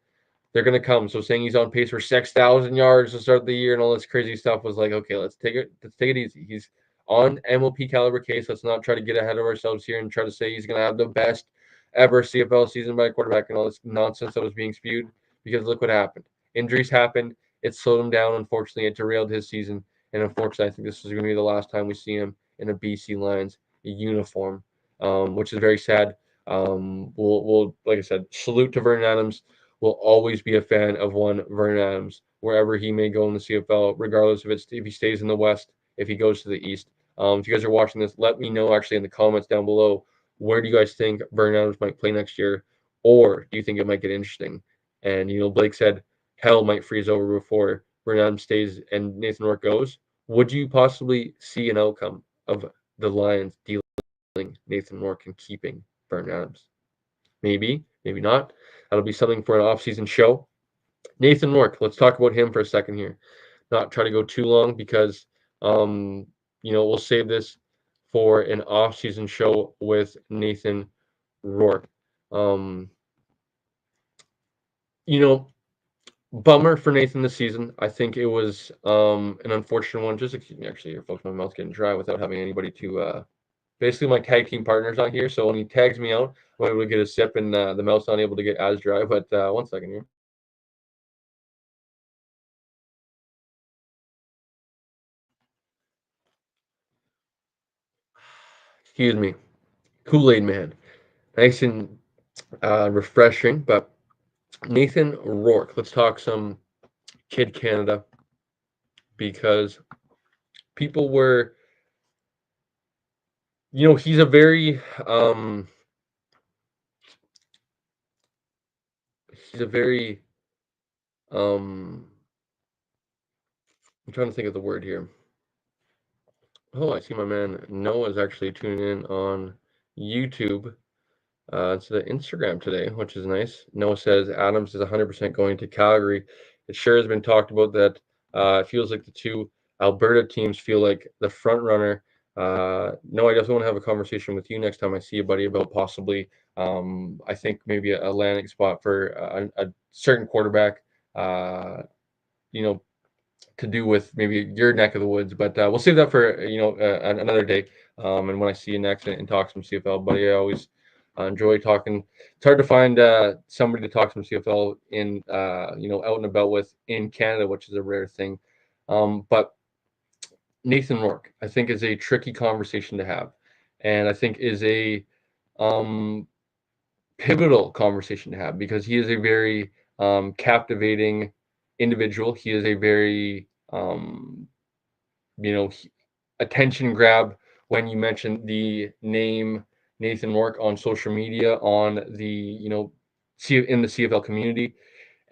S1: They're going to come. So saying he's on pace for 6,000 yards to start the year and all this crazy stuff was like, okay, let's take it easy. He's on MOP caliber case. Let's not try to get ahead of ourselves here and try to say he's going to have the best ever CFL season by a quarterback and all this nonsense that was being spewed. Because look what happened. Injuries happened. It slowed him down. Unfortunately, it derailed his season. And unfortunately, I think this is going to be the last time we see him in a BC Lions uniform, which is very sad. We'll like I said, salute to Vernon Adams. Will always be a fan of one Vernon Adams wherever he may go in the CFL, regardless if he stays in the West, if he goes to the East. If you guys are watching this, let me know actually in the comments down below. Where do you guys think Vernon Adams might play next year, or do you think it might get interesting? And Blake said hell might freeze over before Vernon Adams stays and Nathan Rourke goes. Would you possibly see an outcome of the Lions dealing Nathan Rourke and keeping Vernon Adams? Maybe, maybe not. That'll be something for an off-season show. Nathan Rourke, let's talk about him for a second here. Not try to go too long because we'll save this for an off-season show with Nathan Rourke. Um, you know, bummer for Nathan this season. I think it was an unfortunate one. Just excuse me, actually, here, folks. My mouth's getting dry without having anybody to. Basically, my tag team partner's not here, so when he tags me out, I'm able to get a sip, and the mouth's not able to get as dry. But one second here. Excuse me. Kool-Aid Man. Nice and refreshing. But Nathan Rourke, let's talk some Kid Canada because people were, he's a very, he's a very, um, I'm trying to think of the word here. Oh, I see my man Noah is actually tuning in on YouTube. It's the Instagram today, which is nice. Noah says Adams is 100% going to Calgary. It sure has been talked about that. It feels like the two Alberta teams feel like the front runner. Noah, I just want to have a conversation with you next time I see you, buddy, about possibly, I think maybe a landing spot for a certain quarterback. You know, to do with maybe your neck of the woods, but we'll save that for another day. And when I see you next and talk some CFL, buddy, I always enjoy talking. It's hard to find somebody to talk some CFL in out and about with in Canada, which is a rare thing. But Nathan Rourke, I think, is a tricky conversation to have, and I think is a um, pivotal conversation to have because he is a very captivating individual. He is a very you know, attention grab when you mention the name Nathan Rourke on social media, on the, in the CFL community.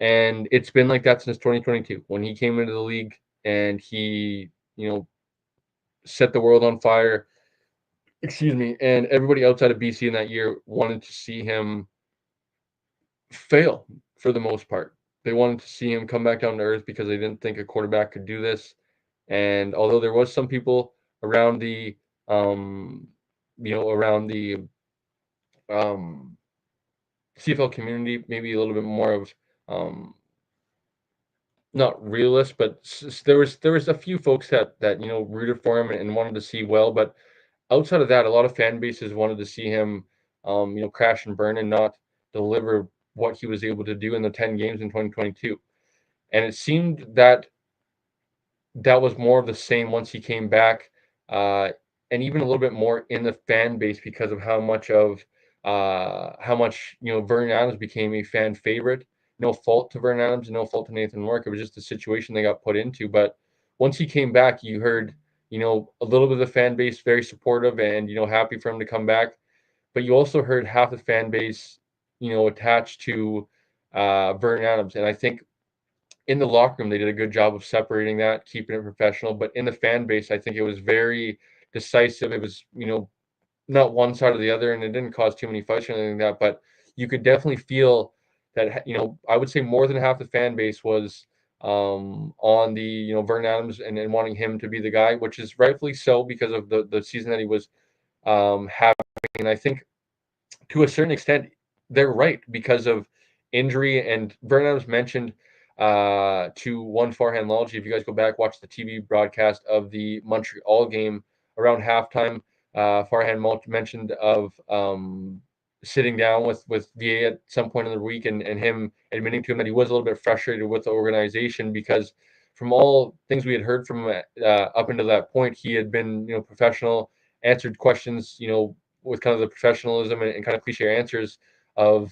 S1: And it's been like that since 2022 when he came into the league and he, set the world on fire. Excuse me. And everybody outside of BC in that year wanted to see him fail for the most part. They wanted to see him come back down to earth because they didn't think a quarterback could do this. And although there was some people around the um, around the um, CFL community, maybe a little bit more of um, not realist, but there was a few folks that rooted for him and wanted to see well. But outside of that, a lot of fan bases wanted to see him crash and burn and not deliver what he was able to do in the 10 games in 2022. And it seemed that was more of the same once he came back, uh, and even a little bit more in the fan base because of how much of how much Vernon Adams became a fan favorite. No fault to Vernon Adams, no fault to Nathan Rourke. It was just a situation they got put into. But once he came back, you heard a little bit of the fan base very supportive and happy for him to come back. But you also heard half the fan base attached to Vernon Adams, and I think in the locker room, they did a good job of separating that, keeping it professional. But in the fan base, I think it was very decisive. It was, not one side or the other, and it didn't cause too many fights or anything like that. But you could definitely feel that, I would say more than half the fan base was on the, Vernon Adams and wanting him to be the guy, which is rightfully so because of the season that he was having. And I think to a certain extent, they're right because of injury. And Vernon Adams mentioned to one Farhan Lalji, if you guys go back, watch the TV broadcast of the Montreal game around halftime, Farhan mentioned of sitting down with VA at some point in the week and him admitting to him that he was a little bit frustrated with the organization because from all things we had heard from him up until that point, he had been, professional, answered questions, with kind of the professionalism and kind of cliche answers of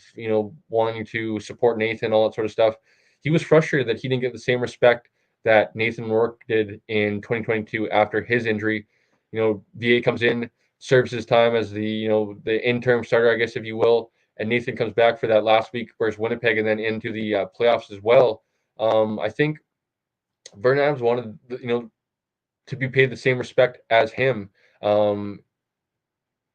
S1: wanting to support Nathan, all that sort of stuff. He was frustrated that he didn't get the same respect that Nathan Rourke did in 2022 after his injury. VA comes in, serves his time as the the interim starter, I guess if you will, and Nathan comes back for that last week versus Winnipeg and then into the playoffs as well. I think Vernon Adams wanted to be paid the same respect as him. Um,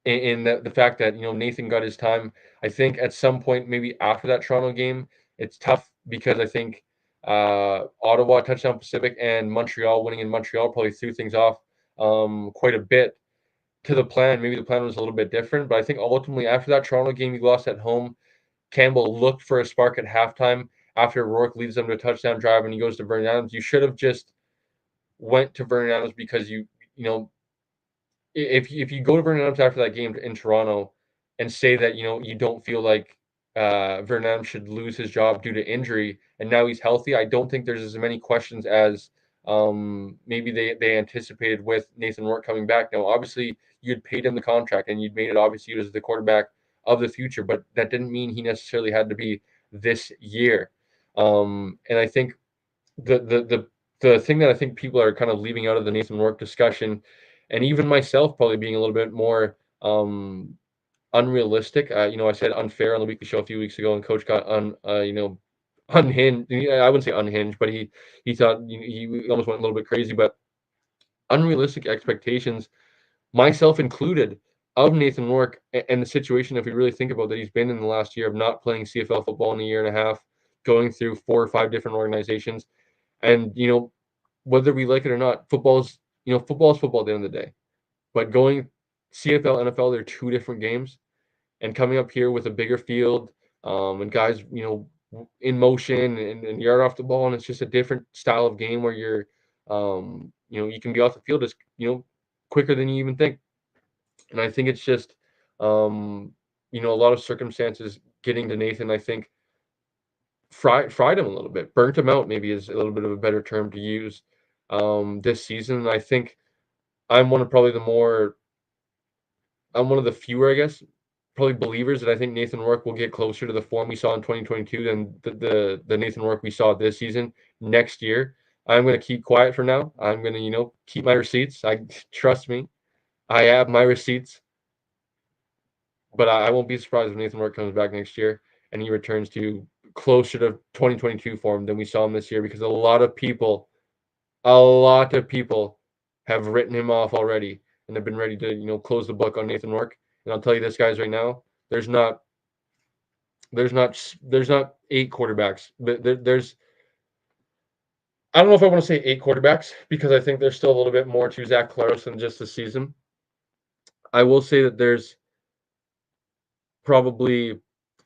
S1: in the fact that Nathan got his time. I think at some point, maybe after that Toronto game, it's tough because I think Ottawa, Touchdown Pacific, and Montreal winning in Montreal probably threw things off quite a bit to the plan. Maybe the plan was a little bit different, but I think ultimately after that Toronto game, you lost at home. Campbell looked for a spark at halftime after Rourke leads them to a touchdown drive and he goes to Vernon Adams. You should have just went to Vernon Adams because you know if you go to Vernon Adams after that game in Toronto and say that you don't feel like Vernon Adams should lose his job due to injury, and now he's healthy, I don't think there's as many questions as maybe they anticipated with Nathan Rourke coming back. Now, obviously, you'd paid him the contract and you'd made it obvious he was the quarterback of the future, but that didn't mean he necessarily had to be this year. And I think the thing that I think people are kind of leaving out of the Nathan Rourke discussion, and even myself probably being a little bit more unrealistic. I said unfair on the weekly show a few weeks ago, and Coach got unhinged. I wouldn't say unhinged, but he thought he almost went a little bit crazy. But unrealistic expectations, myself included, of Nathan Rourke and the situation. If we really think about that, he's been in the last year of not playing CFL football in a year and a half, going through 4 or 5 different organizations, and whether we like it or not, football is football at the end of the day. But going CFL, NFL, they're 2 different games. And coming up here with a bigger field, and guys, in motion and yard off the ball, and it's just a different style of game where you can be off the field as quicker than you even think. And I think it's just, a lot of circumstances getting to Nathan. I think fried him a little bit, burnt him out. Maybe is a little bit of a better term to use this season. And I think I'm one of probably the more I'm one of the fewer, I guess, probably believers that I think Nathan Rourke will get closer to the form we saw in 2022 than the Nathan Rourke we saw this season next year. I'm going to keep quiet for now. I'm going to, keep my receipts. I trust me. I have my receipts, but I won't be surprised if Nathan Rourke comes back next year and he returns to closer to 2022 form than we saw him this year because a lot of people have written him off already and have been ready to, close the book on Nathan Rourke. And I'll tell you this, guys, right now, there's not 8 quarterbacks. There's I don't know if I want to say 8 quarterbacks because I think there's still a little bit more to Zach Collaros than just the season. I will say that there's probably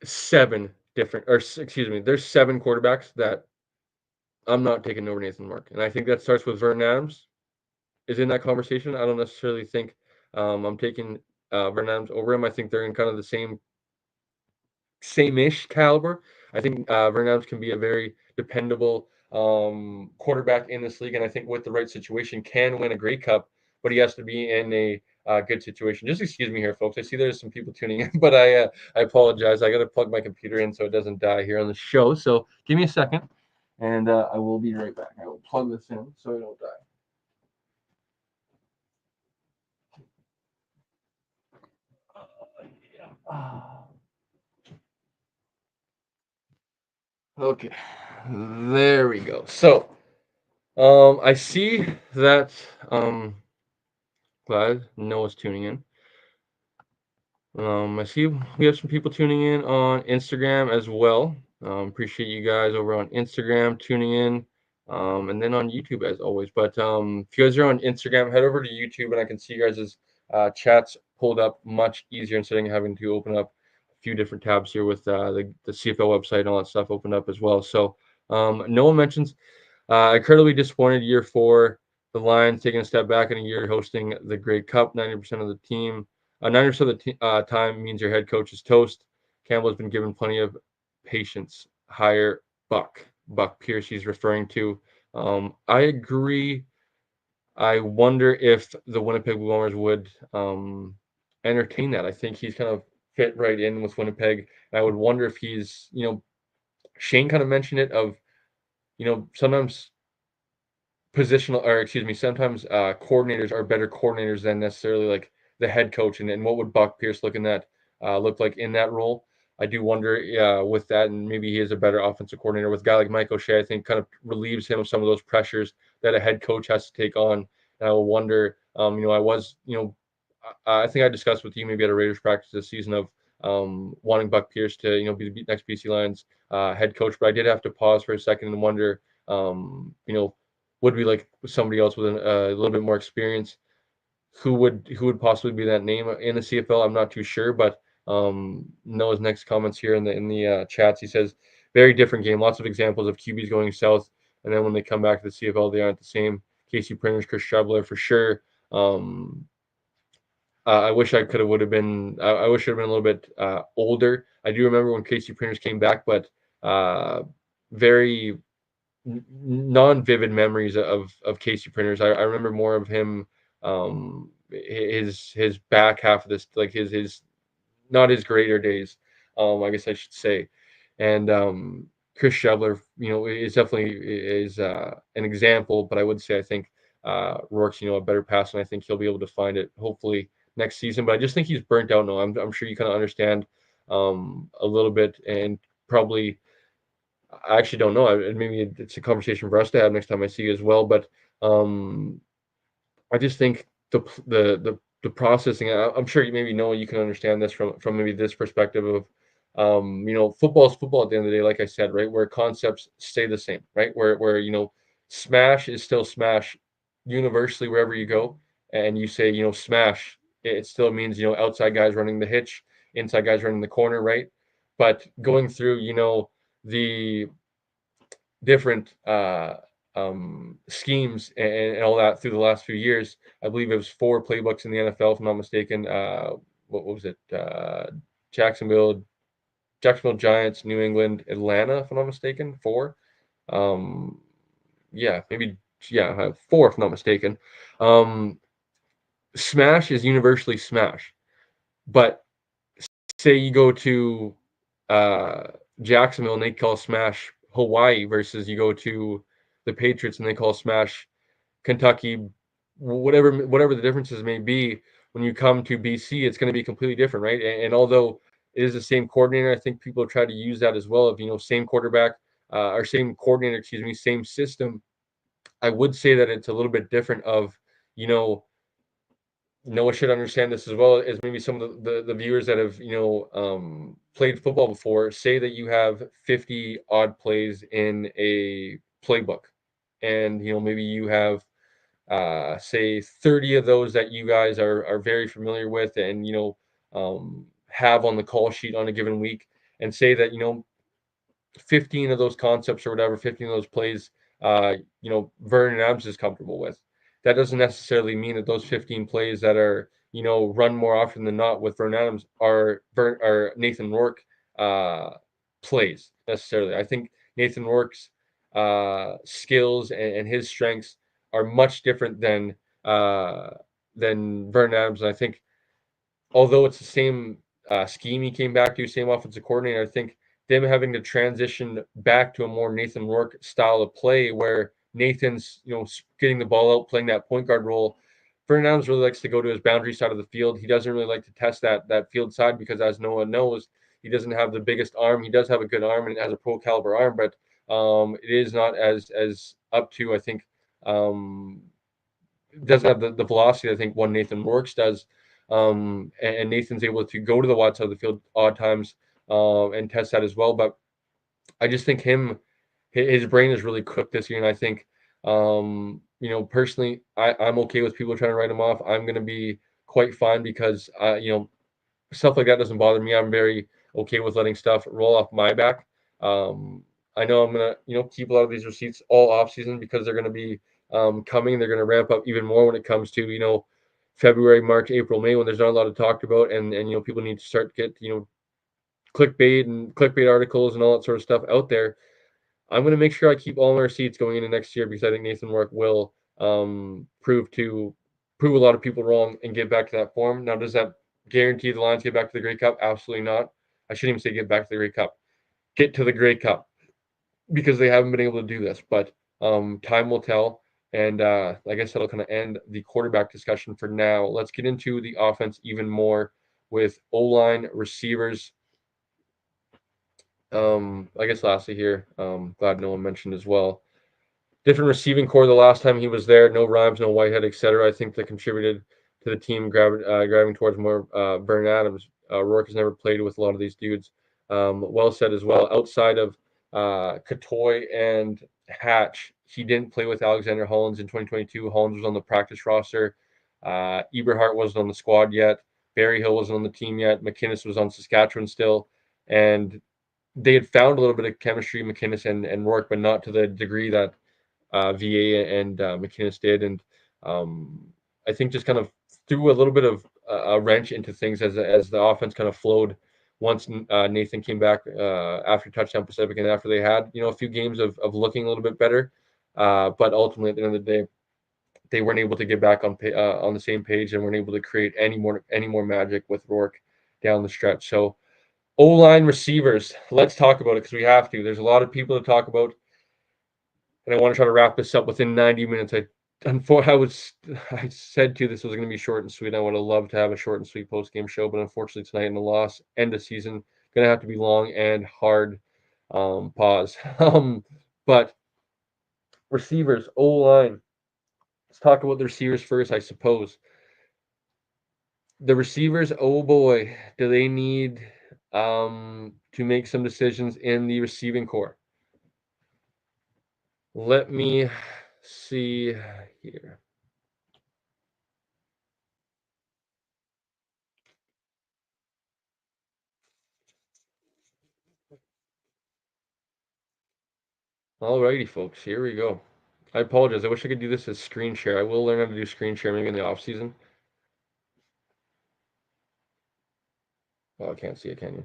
S1: 7 quarterbacks that I'm not taking over Nathan Rourke, and I think that starts with Vernon Adams is in that conversation. I don't necessarily think I'm taking Vernon Adams over him. I think they're in kind of the same-ish caliber. I think Vernon Adams can be a very dependable quarterback in this league, and I think with the right situation can win a Grey Cup, but he has to be in a good situation. Just excuse me here, folks. I see there's some people tuning in, but I apologize. I got to plug my computer in so it doesn't die here on the show. So give me a second, and I will be right back. I will plug this in so I don't die. Okay, there we go. So, I see that glad Noah's tuning in. I see we have some people tuning in on Instagram as well. Appreciate you guys over on Instagram tuning in, and then on YouTube as always. But if you guys are on Instagram, head over to YouTube, and I can see you guys' chats pulled up much easier instead of having to open up a few different tabs here with the CFL website and all that stuff opened up as well. So Noah mentions incredibly disappointed year four. The Lions taking a step back in a year hosting the Grey Cup. 90% of the team 90% of the time means your head coach is toast. Campbell has been given plenty of patience. Hire Buck Pierce. He's referring to. I agree. I wonder if the Winnipeg Bombers would entertain that. I think he's kind of fit right in with Winnipeg. And I would wonder if he's, Shane kind of mentioned it of, sometimes positional or excuse me, sometimes coordinators are better coordinators than necessarily like the head coach. And what would Buck Pierce look like in that role? I do wonder with that, and maybe he is a better offensive coordinator with a guy like Mike O'Shea. I think kind of relieves him of some of those pressures that a head coach has to take on. And I will wonder, I think I discussed with you maybe at a Raiders practice this season of wanting Buck Pierce to be the next BC Lions head coach, but I did have to pause for a second and wonder, would be like somebody else with a little bit more experience. Who would possibly be that name in the CFL? I'm not too sure, but Noah's next comments here in the chats, he says very different game. Lots of examples of QBs going south, and then when they come back to the CFL, they aren't the same. Casey Printers, Chris Shebler for sure. I wish I could have would have been. I wish I'd have been a little bit older. I do remember when Casey Printers came back, but very non-vivid memories of Casey Printers. I remember more of him, his back half of this, like his not his greater days, I guess I should say. And Chris Shebler, is definitely is an example, but I would say I think Rourke's a better passer, and I think he'll be able to find it hopefully next season. But I just think he's burnt out now. I'm sure you kind of understand a little bit, and probably I actually don't know. Maybe it's a conversation for us to have next time I see you as well. But um, I just think the processing. I'm sure you maybe know you can understand this from maybe this perspective of, football is football at the end of the day. Like I said, right, where concepts stay the same, right, where smash is still smash universally wherever you go, and you say smash, it still means outside guys running the hitch, inside guys running the corner, right? But going through the different schemes and all that through the last few years. I believe it was 4 playbooks in the NFL, if I'm not mistaken. What was it? Jacksonville, Jacksonville Giants, New England, Atlanta, if I'm not mistaken. 4. Um, yeah, maybe yeah, 4 if I'm not mistaken. Smash is universally smash, but say you go to uh, Jacksonville and they call smash Hawaii versus you go to the Patriots and they call smash Kentucky, whatever the differences may be. When you come to BC, it's going to be completely different, right? And although it is the same coordinator, I think people try to use that as well. Of same quarterback or same coordinator, excuse me, same system. I would say that it's a little bit different. Of you know Noah should understand this as well as maybe some of the viewers that have played football before. Say that you have 50 odd plays in a playbook, and maybe you have say 30 of those that you guys are very familiar with and have on the call sheet on a given week, and say that 15 of those concepts or whatever, 15 of those plays, Vernon Adams is comfortable with. That doesn't necessarily mean that those 15 plays that are, run more often than not with Vernon Adams are Nathan Rourke plays necessarily. I think Nathan Rourke's skills and his strengths are much different than than Vernon Adams. And I think although it's the same scheme he came back to, same offensive coordinator, I think them having to transition back to a more Nathan Rourke style of play where Nathan's, getting the ball out, playing that point guard role. Vernon Adams really likes to go to his boundary side of the field. He doesn't really like to test that field side because, as no one knows, he doesn't have the biggest arm. He does have a good arm and has a pro caliber arm, but it is not as up to, I think, doesn't have the velocity I think one Nathan Rourke does. And Nathan's able to go to the wide side of the field odd times and test that as well. But I just think his brain is really cooked this year, and I think, personally, I'm okay with people trying to write him off. I'm going to be quite fine because, stuff like that doesn't bother me. I'm very okay with letting stuff roll off my back. Um, I know I'm gonna, keep a lot of these receipts all off season because they're gonna be coming. They're gonna ramp up even more when it comes to February, March, April, May when there's not a lot to talk about, and people need to start to get clickbait articles and all that sort of stuff out there. I'm going to make sure I keep all my receipts going into next year because I think Nathan Rourke will prove a lot of people wrong and get back to that form. Now, does that guarantee the Lions get back to the Grey Cup? Absolutely not. I shouldn't even say get back to the Grey Cup. Get to the Grey Cup because they haven't been able to do this. But time will tell. And I guess that'll kind of end the quarterback discussion for now. Let's get into the offense even more with O-line, receivers. I guess lastly here, glad no one mentioned as well. Different receiving core the last time he was there. No Rhymes, no Whitehead, etc. I think that contributed to the team grabbing towards more Vernon Adams. Rourke has never played with a lot of these dudes. Well said as well. Outside of Katoy and Hatch, he didn't play with Alexander Hollins in 2022. Hollins was on the practice roster. Eberhardt wasn't on the squad yet. Berryhill wasn't on the team yet. McInnes was on Saskatchewan still. And they had found a little bit of chemistry, McInnes and Rourke, but not to the degree that VA and McInnes did. And I think just kind of threw a little bit of a wrench into things as the offense kind of flowed once Nathan came back after Touchdown Pacific and after they had, a few games of looking a little bit better. But ultimately, at the end of the day, they weren't able to get back on the same page and weren't able to create any more magic with Rourke down the stretch. So O-line receivers, let's talk about it because we have to. There's a lot of people to talk about, and I want to try to wrap this up within 90 minutes. I said to this was going to be short and sweet. I would have loved to have a short and sweet post game show, but unfortunately tonight in the loss, end of season, going to have to be long and hard. Pause. But receivers, O line. Let's talk about the receivers first, I suppose. The receivers, oh boy, do they need to make some decisions in the receiving core. Let me see here. Alrighty, folks, here we go. I apologize. I wish I could do this as screen share. I will learn how to do screen share maybe in the off season. Oh, I can't see it, can you?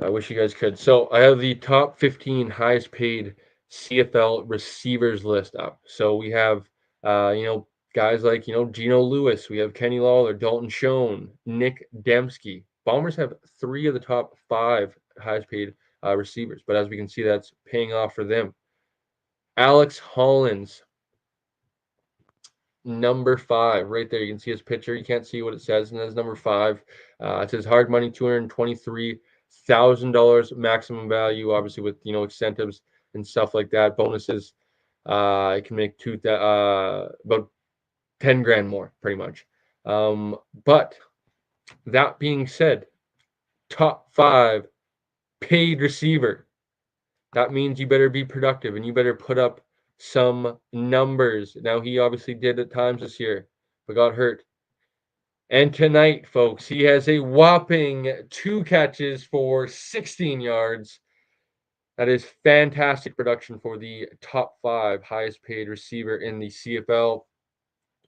S1: I wish you guys could. So I have the top 15 highest paid CFL receivers list up. So we have, guys like, Geno Lewis. We have Kenny Lawler, Dalton Schoen, Nick Dembski. Bombers have 3 of the top 5 highest paid receivers. But as we can see, that's paying off for them. Alex Hollins, number 5, right there. You can see his picture. You can't see what it says, and that's number 5. It says hard money, $223,000 maximum value, obviously with incentives and stuff like that, bonuses. It can make about 10 grand more, pretty much. But that being said, top 5 paid receiver. That means you better be productive and you better put up some numbers. Now, he obviously did at times this year, but got hurt. And tonight, folks, he has a whopping 2 catches for 16 yards. That is fantastic production for the top 5 highest paid receiver in the CFL.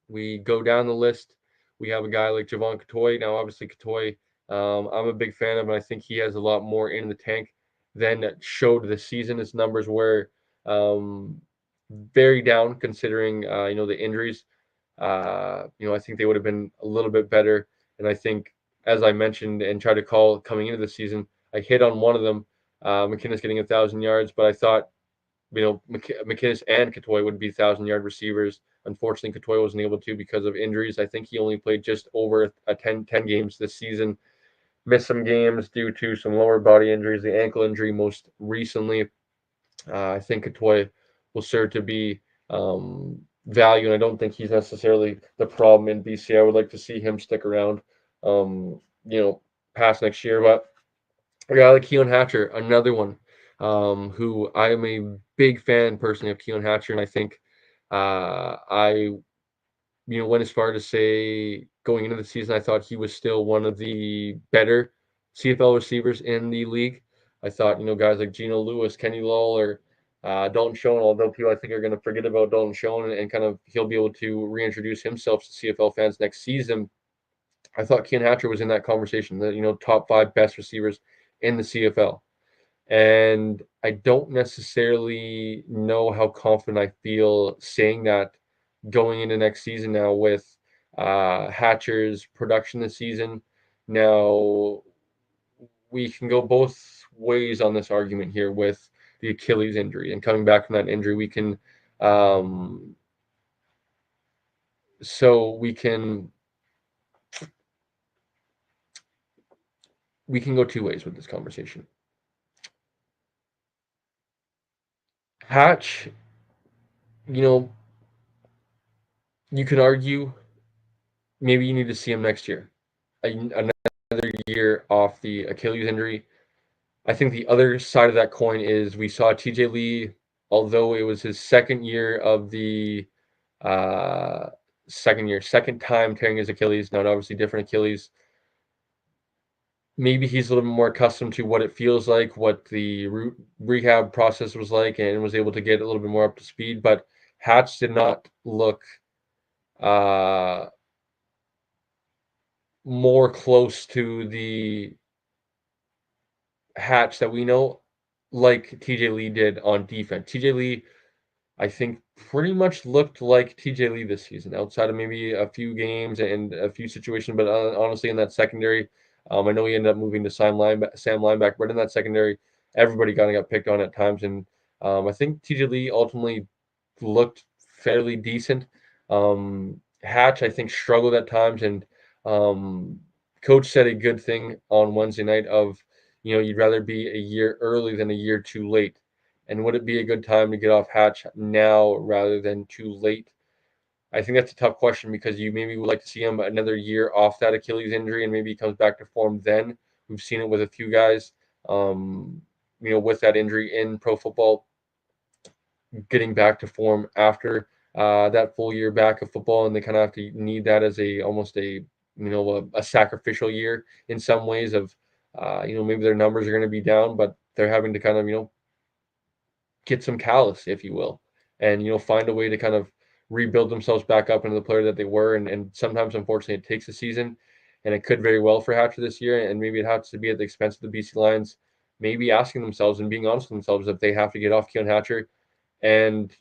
S1: We go down the list. We have a guy like Javon Katoy. Now, obviously, Katoy, I'm a big fan of him. I think he has a lot more in the tank than showed this season. His numbers were um, very down considering the injuries. I think they would have been a little bit better. And I think, as I mentioned and tried to call coming into the season, I hit on one of them, McKinnis getting 1,000 yards, but I thought McKinnis and Katoy would be 1,000-yard receivers. Unfortunately, Katoy wasn't able to because of injuries. I think he only played just over a 10 games this season. Missed some games due to some lower body injuries, the ankle injury most recently. I think Katoy will serve to be value, and I don't think he's necessarily the problem in BC. I would like to see him stick around, um, past next year. But a guy like Keon Hatcher, another one, who I am a big fan personally of Keon Hatcher, and I think I went as far to say going into the season, I thought he was still one of the better CFL receivers in the league. I thought, guys like Geno Lewis, Kenny Lawler, Dalton Schoen, although people I think are going to forget about Dalton Schoen and kind of he'll be able to reintroduce himself to CFL fans next season. I thought Keon Hatcher was in that conversation, the top 5 best receivers in the CFL. And I don't necessarily know how confident I feel saying that going into next season now with Hatcher's production this season. Now, we can go both ways on this argument here with the Achilles injury and coming back from that injury. Um, we can go two ways with this conversation. Hatch, you know, you can argue maybe you need to see him next year. Another year off the Achilles injury. I think the other side of that coin is we saw TJ Lee, although it was his second year of the uh, second time tearing his Achilles, not obviously different Achilles. Maybe he's a little bit more accustomed to what it feels like, what the rehab process was like, and was able to get a little bit more up to speed. But Hatch did not look uh, more close to the Hatch that we know, like TJ Lee did on defense. TJ Lee, I think, pretty much looked like TJ Lee this season, outside of maybe a few games and a few situations. But honestly, in that secondary, I know he ended up moving to Sam linebacker, but in that secondary, everybody kind of got picked on at times. And I think TJ Lee ultimately looked fairly decent. Hatch, I think, struggled at times, and um, coach said a good thing on Wednesday night of, you'd rather be a year early than a year too late. And would it be a good time to get off Hatch now rather than too late? I think that's a tough question because you maybe would like to see him another year off that Achilles injury and maybe he comes back to form then. We've seen it with a few guys, with that injury in pro football, getting back to form after that full year back of football, and they kind of have to need that as almost a sacrificial year in some ways of maybe their numbers are going to be down, but they're having to kind of get some callus, if you will, and find a way to kind of rebuild themselves back up into the player that they were. And sometimes, unfortunately, it takes a season, and it could very well for Hatcher this year. And maybe it has to be at the expense of the BC Lions, maybe asking themselves and being honest with themselves if they have to get off Keon Hatcher. And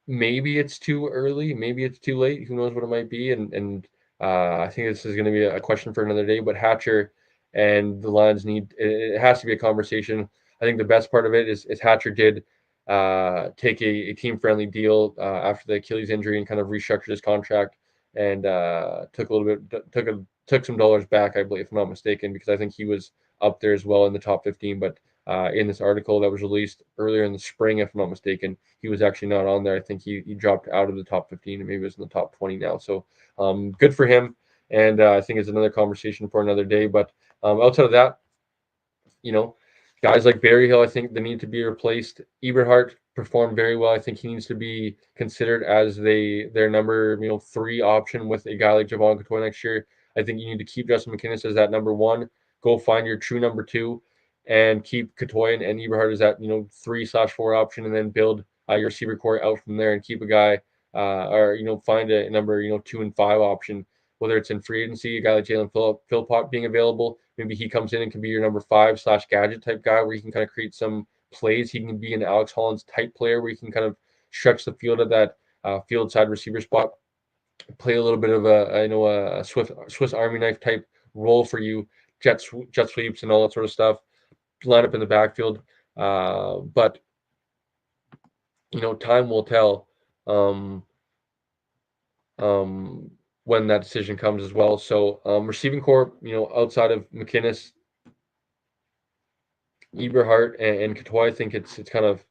S1: maybe it's too early, maybe it's too late. Who knows what it might be? And I think this is going to be a question for another day. But Hatcher and the Lions it has to be a conversation. I think the best part of it is Hatcher did take a team friendly deal after the Achilles injury and kind of restructured his contract and took a little bit took some dollars back, I believe, if I'm not mistaken, because I think he was up there as well in the top 15. But in this article that was released earlier in the spring, if I'm not mistaken, he was actually not on there. I think he dropped out of the top 15 and maybe was in the top 20 now. So good for him. And I think it's another conversation for another day. But outside of that, you know, guys like Berryhill, I think they need to be replaced. Eberhardt performed very well. I think he needs to be considered as their number 3 option with a guy like Javon Couture next year. I think you need to keep Justin McInnis as that number 1. Go find your true number 2, and keep Couture and Eberhardt as that 3/4 option, and then build your receiver core out from there, and keep a guy or find a number 2 and 5 option, whether it's in free agency, a guy like Jalen Philpott being available. Maybe he comes in and can be your number 5/gadget type guy where he can kind of create some plays. He can be an Alex Hollins type player where he can kind of stretch the field at that field side receiver spot, play a little bit of a Swiss Army knife type role for you, jet sweeps and all that sort of stuff. Line up in the backfield, but time will tell um, um, when that decision comes as well. So receiving corps, outside of McInnes, Eberhardt, and Courtois, I think it's kind of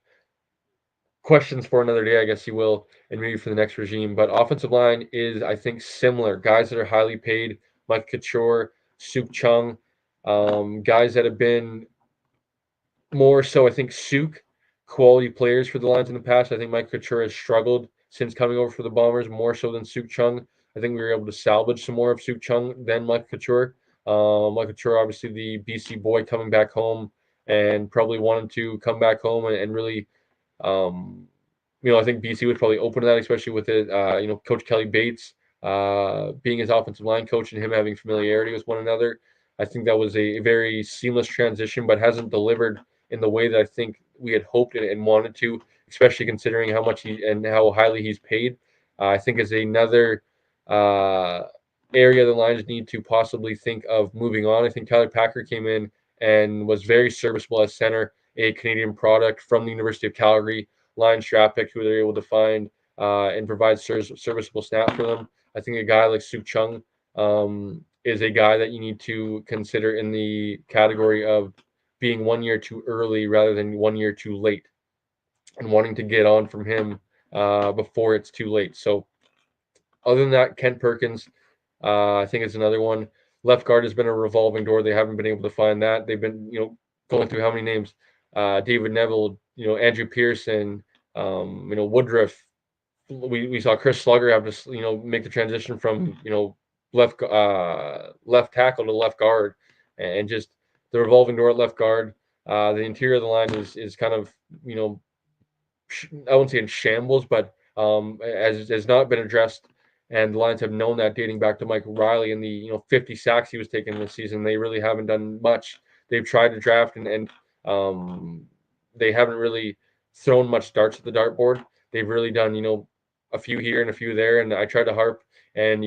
S1: questions for another day, I guess you will, and maybe for the next regime. But offensive line is, I think, similar. Guys that are highly paid, Mike Couture, Suk Chung, guys that have been more so, I think, Suk, quality players for the Lions in the past. I think Mike Couture has struggled since coming over for the Bombers more so than Suk Chung. I think we were able to salvage some more of Suk Chung than Mike Couture. Mike Couture, obviously, the BC boy coming back home and probably wanted to come back home and really um, I think BC was probably open to that, especially with it. Coach Kelly Bates being his offensive line coach and him having familiarity with one another. I think that was a very seamless transition, but hasn't delivered in the way that I think we had hoped and wanted to, especially considering how much he and how highly he's paid. I think is another uh, area the Lions need to possibly think of moving on. I think Tyler Packer came in and was very serviceable as center, a Canadian product from the University of Calgary, Lions draft pick who they're able to find and provide serviceable snap for them. I think a guy like Suk Chung is a guy that you need to consider in the category of being 1 year too early rather than 1 year too late, and wanting to get on from him before it's too late. So, other than that, Kent Perkins, I think it's another one. Left guard has been a revolving door. They haven't been able to find that. They've been, going through how many names? David Neville, Andrew Pearson, Woodruff. We saw Chris Slugger have to, make the transition from, left tackle to left guard, and just the revolving door at left guard. The interior of the line is kind of, I wouldn't say in shambles, but as has not been addressed. And the Lions have known that dating back to Mike Riley and the 50 sacks he was taking this season. They really haven't done much. They've tried to draft and they haven't really thrown much darts at the dartboard. They've really done a few here and a few there. And I tried to harp and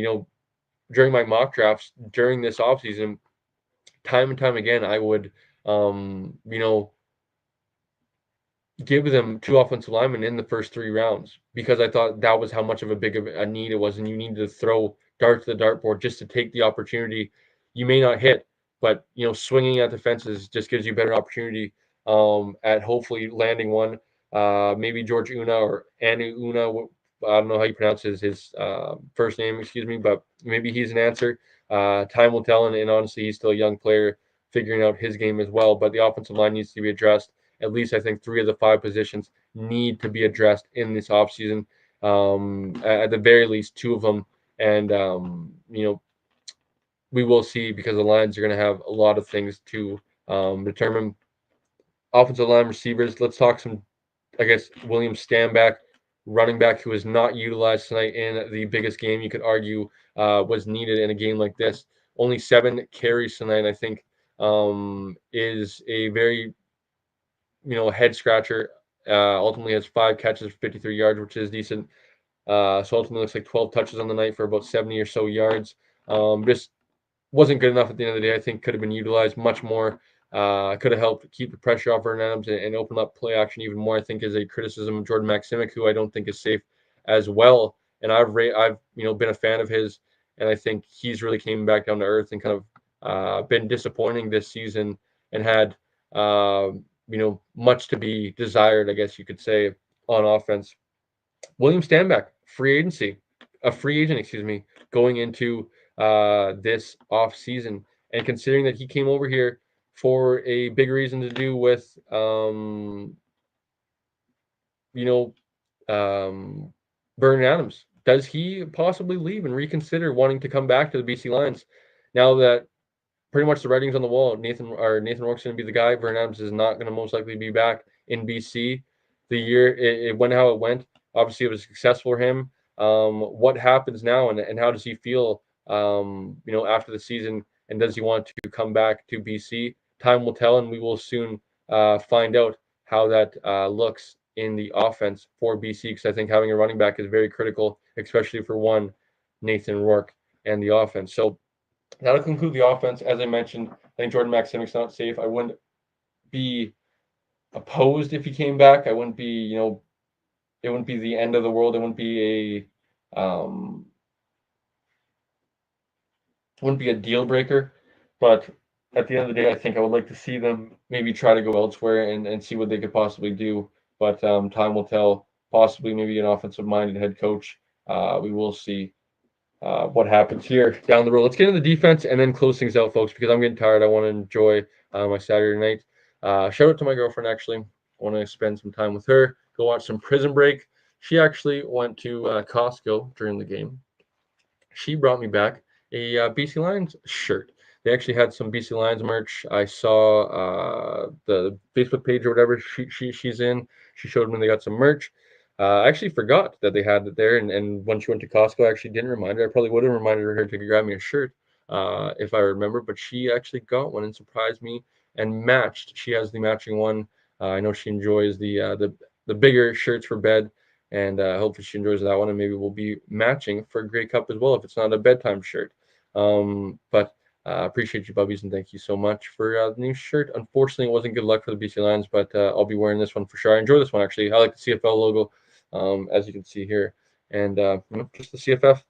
S1: during my mock drafts during this offseason, time and time again, I would give them two offensive linemen in the first 3 rounds because I thought that was how much of a big of a need it was, and you needed to throw darts to the dartboard just to take the opportunity. You may not hit, but swinging at the fences just gives you better opportunity at hopefully landing one. Maybe George Una or Anu Una. I don't know how you pronounce his first name, excuse me, but maybe he's an answer. Time will tell, and honestly, he's still a young player figuring out his game as well. But the offensive line needs to be addressed. At least I think 3 of the 5 positions need to be addressed in this offseason. At the very least, 2 of them. And, we will see because the Lions are going to have a lot of things to determine. Offensive line receivers, let's talk some, I guess, William Stanback, running back who was not utilized tonight in the biggest game you could argue was needed in a game like this. Only 7 carries tonight, I think, is a very head scratcher. Ultimately has 5 catches for 53 yards, which is decent. So ultimately looks like 12 touches on the night for about 70 or so yards. Just wasn't good enough at the end of the day. I think could have been utilized much more. Could have helped keep the pressure off Vernon Adams and open up play action even more. I think is a criticism of Jordan Maximic, who I don't think is safe as well. And I've been a fan of his, and I think he's really came back down to earth and kind of been disappointing this season and had much to be desired, I guess you could say, on offense. William Stanback, a free agent, excuse me, going into this off season, and considering that he came over here for a big reason to do with, you know, Vernon Adams. Does he possibly leave and reconsider wanting to come back to the BC Lions now that pretty much the writing's on the wall? Nathan Rourke's going to be the guy. Vernon Adams is not going to most likely be back in BC. The year it went how it went. Obviously, it was successful for him. What happens now, and how does he feel? After the season, and does he want to come back to BC? Time will tell, and we will soon find out. how that looks in the offense for BC, because I think having a running back is very critical, especially for one Nathan Rourke and the offense. So that'll conclude the offense. As I mentioned, I think Jordan Maximic's not safe. I wouldn't be opposed if he came back. I wouldn't be, it wouldn't be the end of the world. It wouldn't be a deal breaker. But at the end of the day, I think I would like to see them maybe try to go elsewhere and see what they could possibly do. But time will tell. Possibly maybe an offensive minded head coach. We will see what happens here down the road. Let's get into the defense and then close things out, folks, because I'm getting tired. I want to enjoy my Saturday night. Shout out to my girlfriend, actually. I want to spend some time with her, go watch some Prison Break. She actually went to Costco during the game. She brought me back a BC Lions shirt. They actually had some BC Lions merch. I saw the Facebook page or whatever she's in. She showed me they got some merch. I actually forgot that they had it there, and when she went to Costco, I actually didn't remind her. I probably would have reminded her to grab me a shirt if I remember, but she actually got one and surprised me and matched. She has the matching one. I know she enjoys the bigger shirts for bed, and hopefully she enjoys that one. And maybe we'll be matching for Grey Cup as well if it's not a bedtime shirt. But appreciate you, Bubbies, and thank you so much for the new shirt. Unfortunately, it wasn't good luck for the BC Lions, but I'll be wearing this one for sure. I enjoy this one actually. I like the CFL logo, as you can see here, and just the CFF,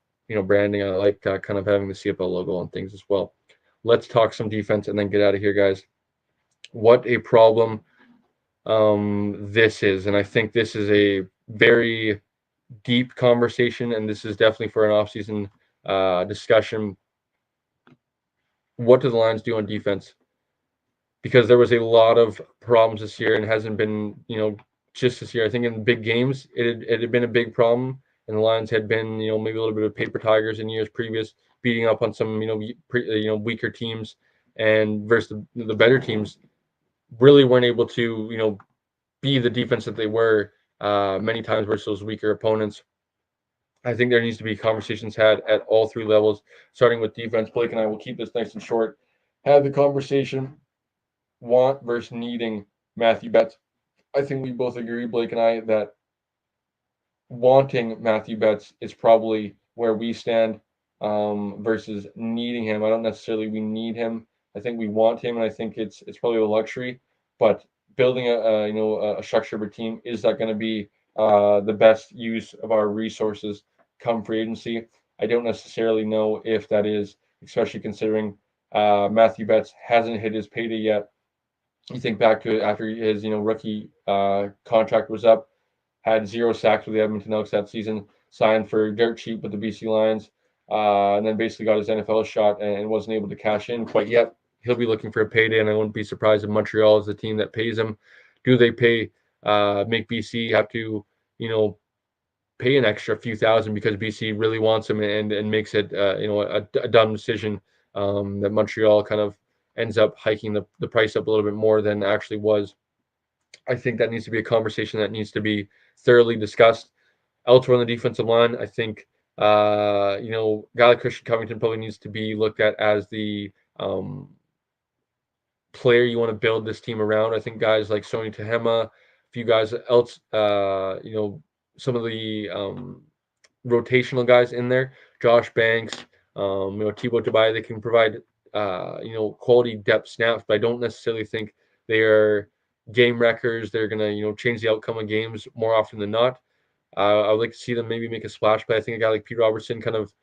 S1: branding. I like kind of having the CFL logo on things as well. Let's talk some defense and then get out of here, guys. What a problem this is, and I think this is a very deep conversation, and this is definitely for an offseason discussion. What do the Lions do on defense? Because there was a lot of problems this year, and hasn't been, just this year. I think in big games, it had been a big problem, and the Lions had been, maybe a little bit of paper tigers in years previous, beating up on some, weaker teams, and versus the better teams, really weren't able to, be the defense that they were many times versus those weaker opponents. I think there needs to be conversations had at all three levels, starting with defense. Blake and I will keep this nice and short. Have the conversation, want versus needing Matthew Betts. I think we both agree, Blake and I, that wanting Matthew Betts is probably where we stand versus needing him. I don't necessarily we need him. I think we want him, and I think it's probably a luxury. But building a structure of a team, is that going to be the best use of our resources come free agency? I don't necessarily know if that is, especially considering Matthew Betts hasn't hit his payday yet. You think back to it after his rookie contract was up, had 0 sacks with the Edmonton Elks that season, signed for dirt cheap with the BC Lions, and then basically got his NFL shot and wasn't able to cash in quite yet. He'll be looking for a payday, and I wouldn't be surprised if Montreal is the team that pays him. Do they make BC have to, pay an extra few thousand because BC really wants him and makes it, a dumb decision that Montreal kind of ends up hiking the price up a little bit more than actually was. I think that needs to be a conversation that needs to be thoroughly discussed. Elsewhere on the defensive line, I think a guy like Christian Covington probably needs to be looked at as the player you want to build this team around. I think guys like Sony Tehema, a few guys else, some of the rotational guys in there, Josh Banks, Thibaut Tobias, they can provide quality depth snaps, but I don't necessarily think they are game wreckers. They're gonna change the outcome of games more often than not. I would like to see them maybe make a splash, but I think a guy like Pete Robertson kind of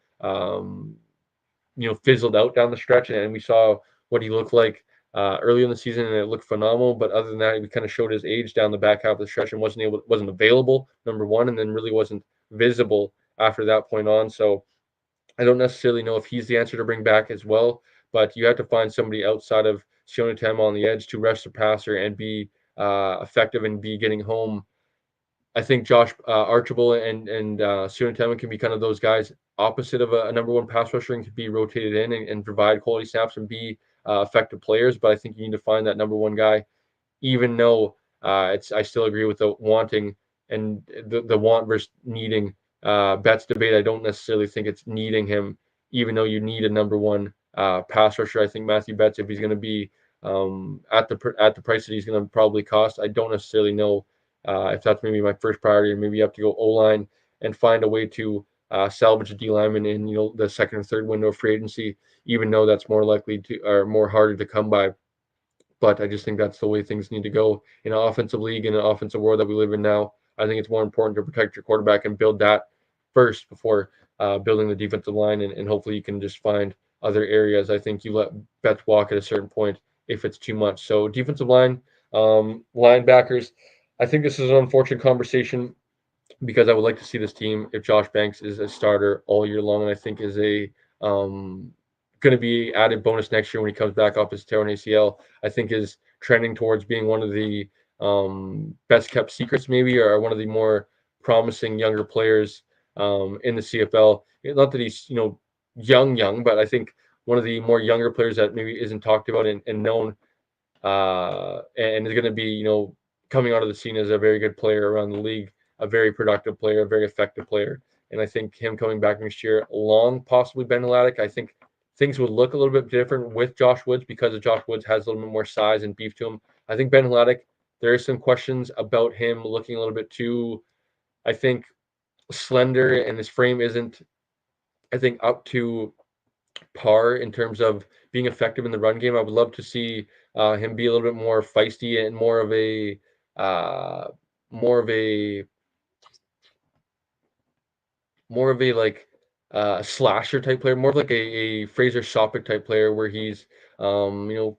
S1: fizzled out down the stretch, and we saw what he looked like early in the season, and it looked phenomenal. But other than that, he kind of showed his age down the back half of the stretch and wasn't available, number one, and then really wasn't visible after that point on. So I don't necessarily know if he's the answer to bring back as well, but you have to find somebody outside of Sione Tema on the edge to rush the passer and be effective and be getting home. I think Josh Archibald and Sione Tema can be kind of those guys opposite of a number one pass rusher and can be rotated in and provide quality snaps and be effective players. But I think you need to find that number one guy, even though I still agree with the wanting and the want versus needing Betts debate. I don't necessarily think it's needing him, even though you need a number one pass rusher. I think Matthew Betts, if he's going to be at the price that he's going to probably cost. I don't necessarily know if that's maybe my first priority, or maybe you have to go O line and find a way to salvage a D lineman in the second or third window of free agency, even though that's more likely to or more harder to come by. But I just think that's the way things need to go in an offensive league, in an offensive world that we live in now. I think it's more important to protect your quarterback and build that first before building the defensive line, and hopefully you can just find other areas. I think you let bets walk at a certain point if it's too much. So defensive line, linebackers. I think this is an unfortunate conversation because I would like to see this team if Josh Banks is a starter all year long, and I think is a going to be added bonus next year when he comes back off his torn ACL. I think is trending towards being one of the best kept secrets, maybe, or one of the more promising younger players in the CFL. Not that he's young, but I think one of the more younger players that maybe isn't talked about and known and is going to be, coming out of the scene as a very good player around the league, a very productive player, a very effective player. And I think him coming back next year, along possibly Ben Laddick, I think things would look a little bit different with Josh Woods because of Josh Woods has a little bit more size and beef to him. I think Ben Laddick, there are some questions about him looking a little bit too, I think, slender, and his frame isn't, I think, up to par in terms of being effective in the run game. I would love to see him be a little bit more feisty and uh, more of a like slasher type player, more of like a Fraser Sopik type player where he's causing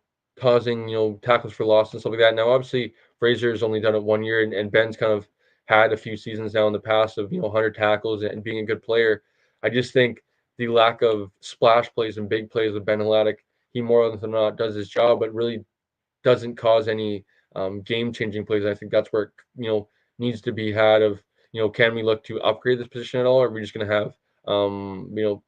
S1: tackles for loss and stuff like that. Now, obviously, Fraser's only done it 1 year, and Ben's kind of had a few seasons now in the past of 100 tackles and being a good player. I just think the lack of splash plays and big plays with Ben Laddick, he more than not does his job, but really doesn't cause any game changing plays. I think that's where needs to be had of can we look to upgrade this position at all, or are we just going to have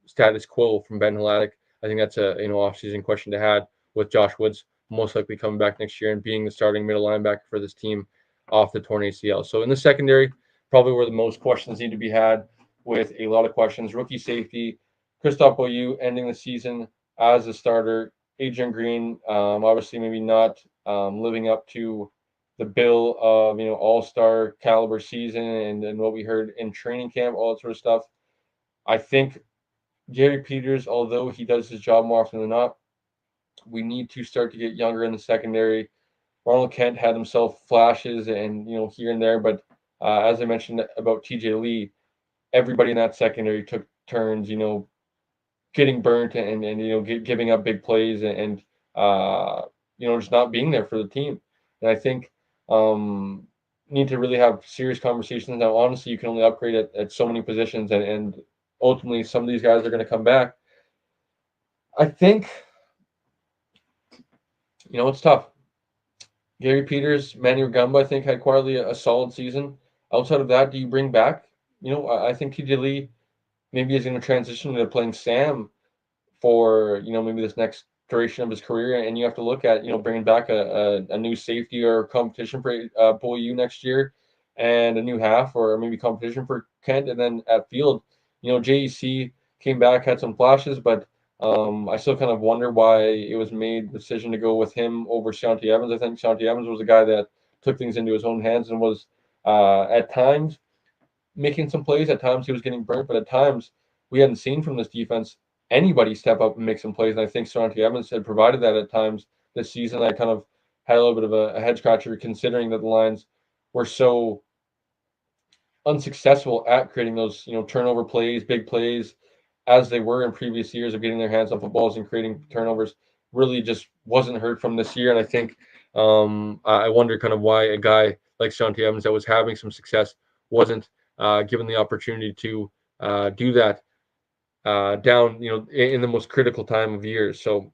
S1: status quo from Ben Laddick? I think that's a off season question to have with Josh Woods most likely coming back next year and being the starting middle linebacker for this team off the torn ACL. So in the secondary, probably where the most questions need to be had, with a lot of questions. Rookie safety Christophe Beaulieu ending the season as a starter. Adrian Green, obviously maybe not living up to the bill of all-star caliber season and what we heard in training camp, all that sort of stuff. I think Gary Peters, although he does his job more often than not, we need to start to get younger in the secondary. Ronald Kent had himself flashes and here and there, but as I mentioned about TJ Lee, everybody in that secondary took turns, getting burnt and giving up big plays and just not being there for the team. And I think need to really have serious conversations. Now, honestly, you can only upgrade at so many positions, and ultimately some of these guys are going to come back. I think it's tough. Gary Peters, Manny Rugamba, I think, had quietly a solid season. Outside of that, do you bring back? I think TJ Lee maybe is going to transition to playing Sam for maybe this next duration of his career, and you have to look at bringing back a new safety or competition for Beaulieu next year, and a new half or maybe competition for Kent, and then at field, JEC came back, had some flashes, but I still kind of wonder why it was made the decision to go with him over Shanti Evans. I think Shanti Evans was a guy that took things into his own hands and was at times making some plays. At times he was getting burnt, but at times we hadn't seen from this defense anybody step up and make some plays. And I think Shanti Evans had provided that at times this season. I kind of had a little bit of a head scratcher considering that the Lions were so unsuccessful at creating those turnover plays, big plays, as they were in previous years of getting their hands on footballs and creating turnovers. Really just wasn't heard from this year. And I think I wonder kind of why a guy like Shanti Evans that was having some success wasn't given the opportunity to do that down, in the most critical time of years. So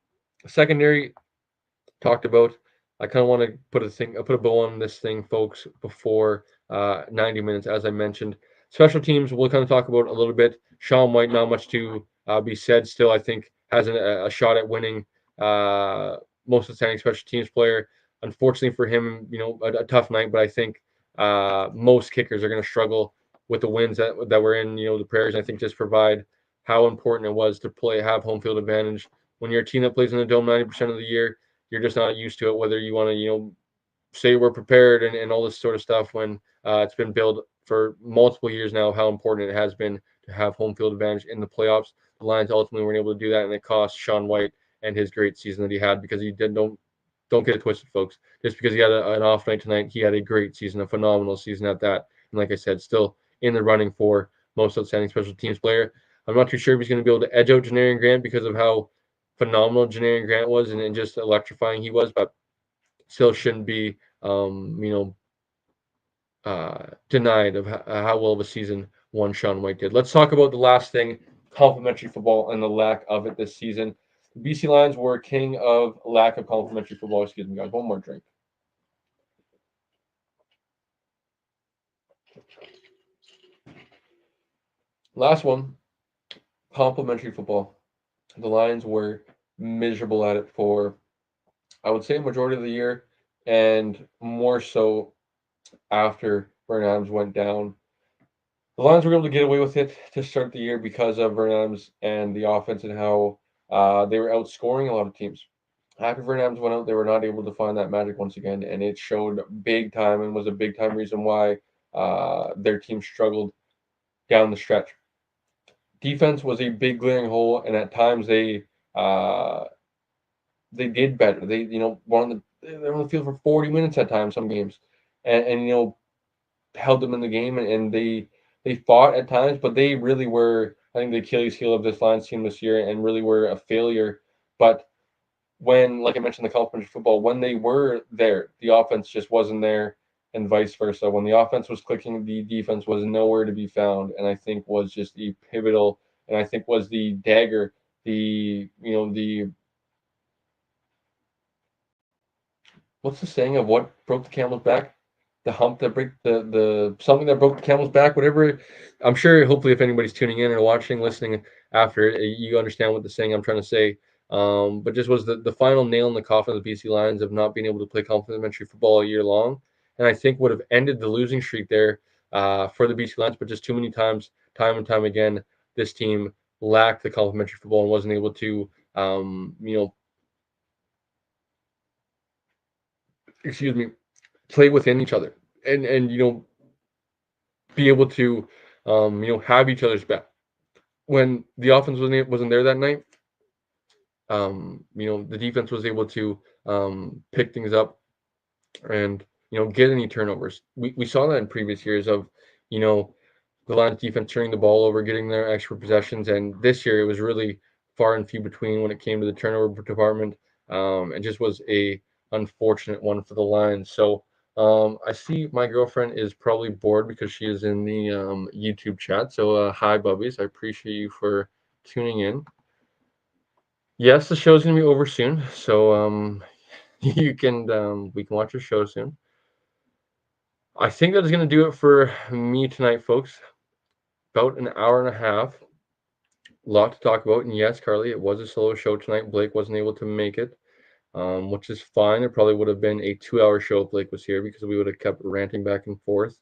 S1: secondary talked about. I kind of want to put a bow on this thing, folks, before 90 minutes, as I mentioned. Special teams, we'll kind of talk about a little bit. Sean White, not much to be said. Still, I think has a shot at winning most outstanding special teams player. Unfortunately for him, a tough night. But I think most kickers are going to struggle with the wins that were in the Prairies. I think just provide how important it was to have home field advantage when you're a team that plays in the dome 90% of the year. you're just not used to it. Whether you want to, say we're prepared and all this sort of stuff when it's been built for multiple years now, how important it has been to have home field advantage in the playoffs. The Lions ultimately weren't able to do that, and it cost Sean White and his great season that he had because he did don't get it twisted, folks. Just because he had an off night tonight, he had a great season, a phenomenal season at that. And like I said, still in the running for most outstanding special teams player. I'm not too sure if he's going to be able to edge out Janarian Grant because of how phenomenal Janarian Grant was and just electrifying he was, but still shouldn't be, denied of how well of a season one Sean White did. Let's talk about the last thing, complimentary football and the lack of it this season. The BC Lions were king of lack of complimentary football. Excuse me, guys. One more drink. Last one, complimentary football. The Lions were miserable at it for, I would say, a majority of the year, and more so after Vern Adams went down. The Lions were able to get away with it to start the year because of Vern Adams and the offense and how they were outscoring a lot of teams. After Vern Adams went out, they were not able to find that magic once again, and it showed big time and was a big time reason why their team struggled down the stretch. Defense was a big glaring hole, and at times they did better. They they were on the field for 40 minutes at times some games, and held them in the game, and they fought at times, but they really were, I think, the Achilles heel of this Lions team this year, and really were a failure. But when, like I mentioned, the complimentary football, when they were there, the offense just wasn't there, and vice versa. When the offense was clicking, the defense was nowhere to be found, and I think was just the pivotal, and I think was the dagger, the what's the saying of what broke the camel's back? The hump that break the something that broke the camel's back, whatever. I'm sure hopefully if anybody's tuning in or watching, listening after, you understand what the saying I'm trying to say. But just was the final nail in the coffin of the BC Lions of not being able to play complimentary football all year long. And I think would have ended the losing streak there for the BC Lions, but just too many times, time and time again, this team lacked the complimentary football and wasn't able to excuse me, play within each other and be able to have each other's back. When the offense wasn't there that night, the defense was able to pick things up and get any turnovers. We saw that in previous years of you know the Lions defense turning the ball over, getting their extra possessions, and this year it was really far and few between when it came to the turnover department, and just was a unfortunate one for the Lions. So I see my girlfriend is probably bored because she is in the YouTube chat. So hi, Bubbies. I appreciate you for tuning in. Yes, the show's gonna be over soon, so you can we can watch the show soon. I think that is gonna do it for me tonight, folks. About an hour and a half. Lot to talk about, and yes, Carly, it was a solo show tonight. Blake wasn't able to make it, which is fine. It probably would have been a 2-hour show if Blake was here because we would have kept ranting back and forth.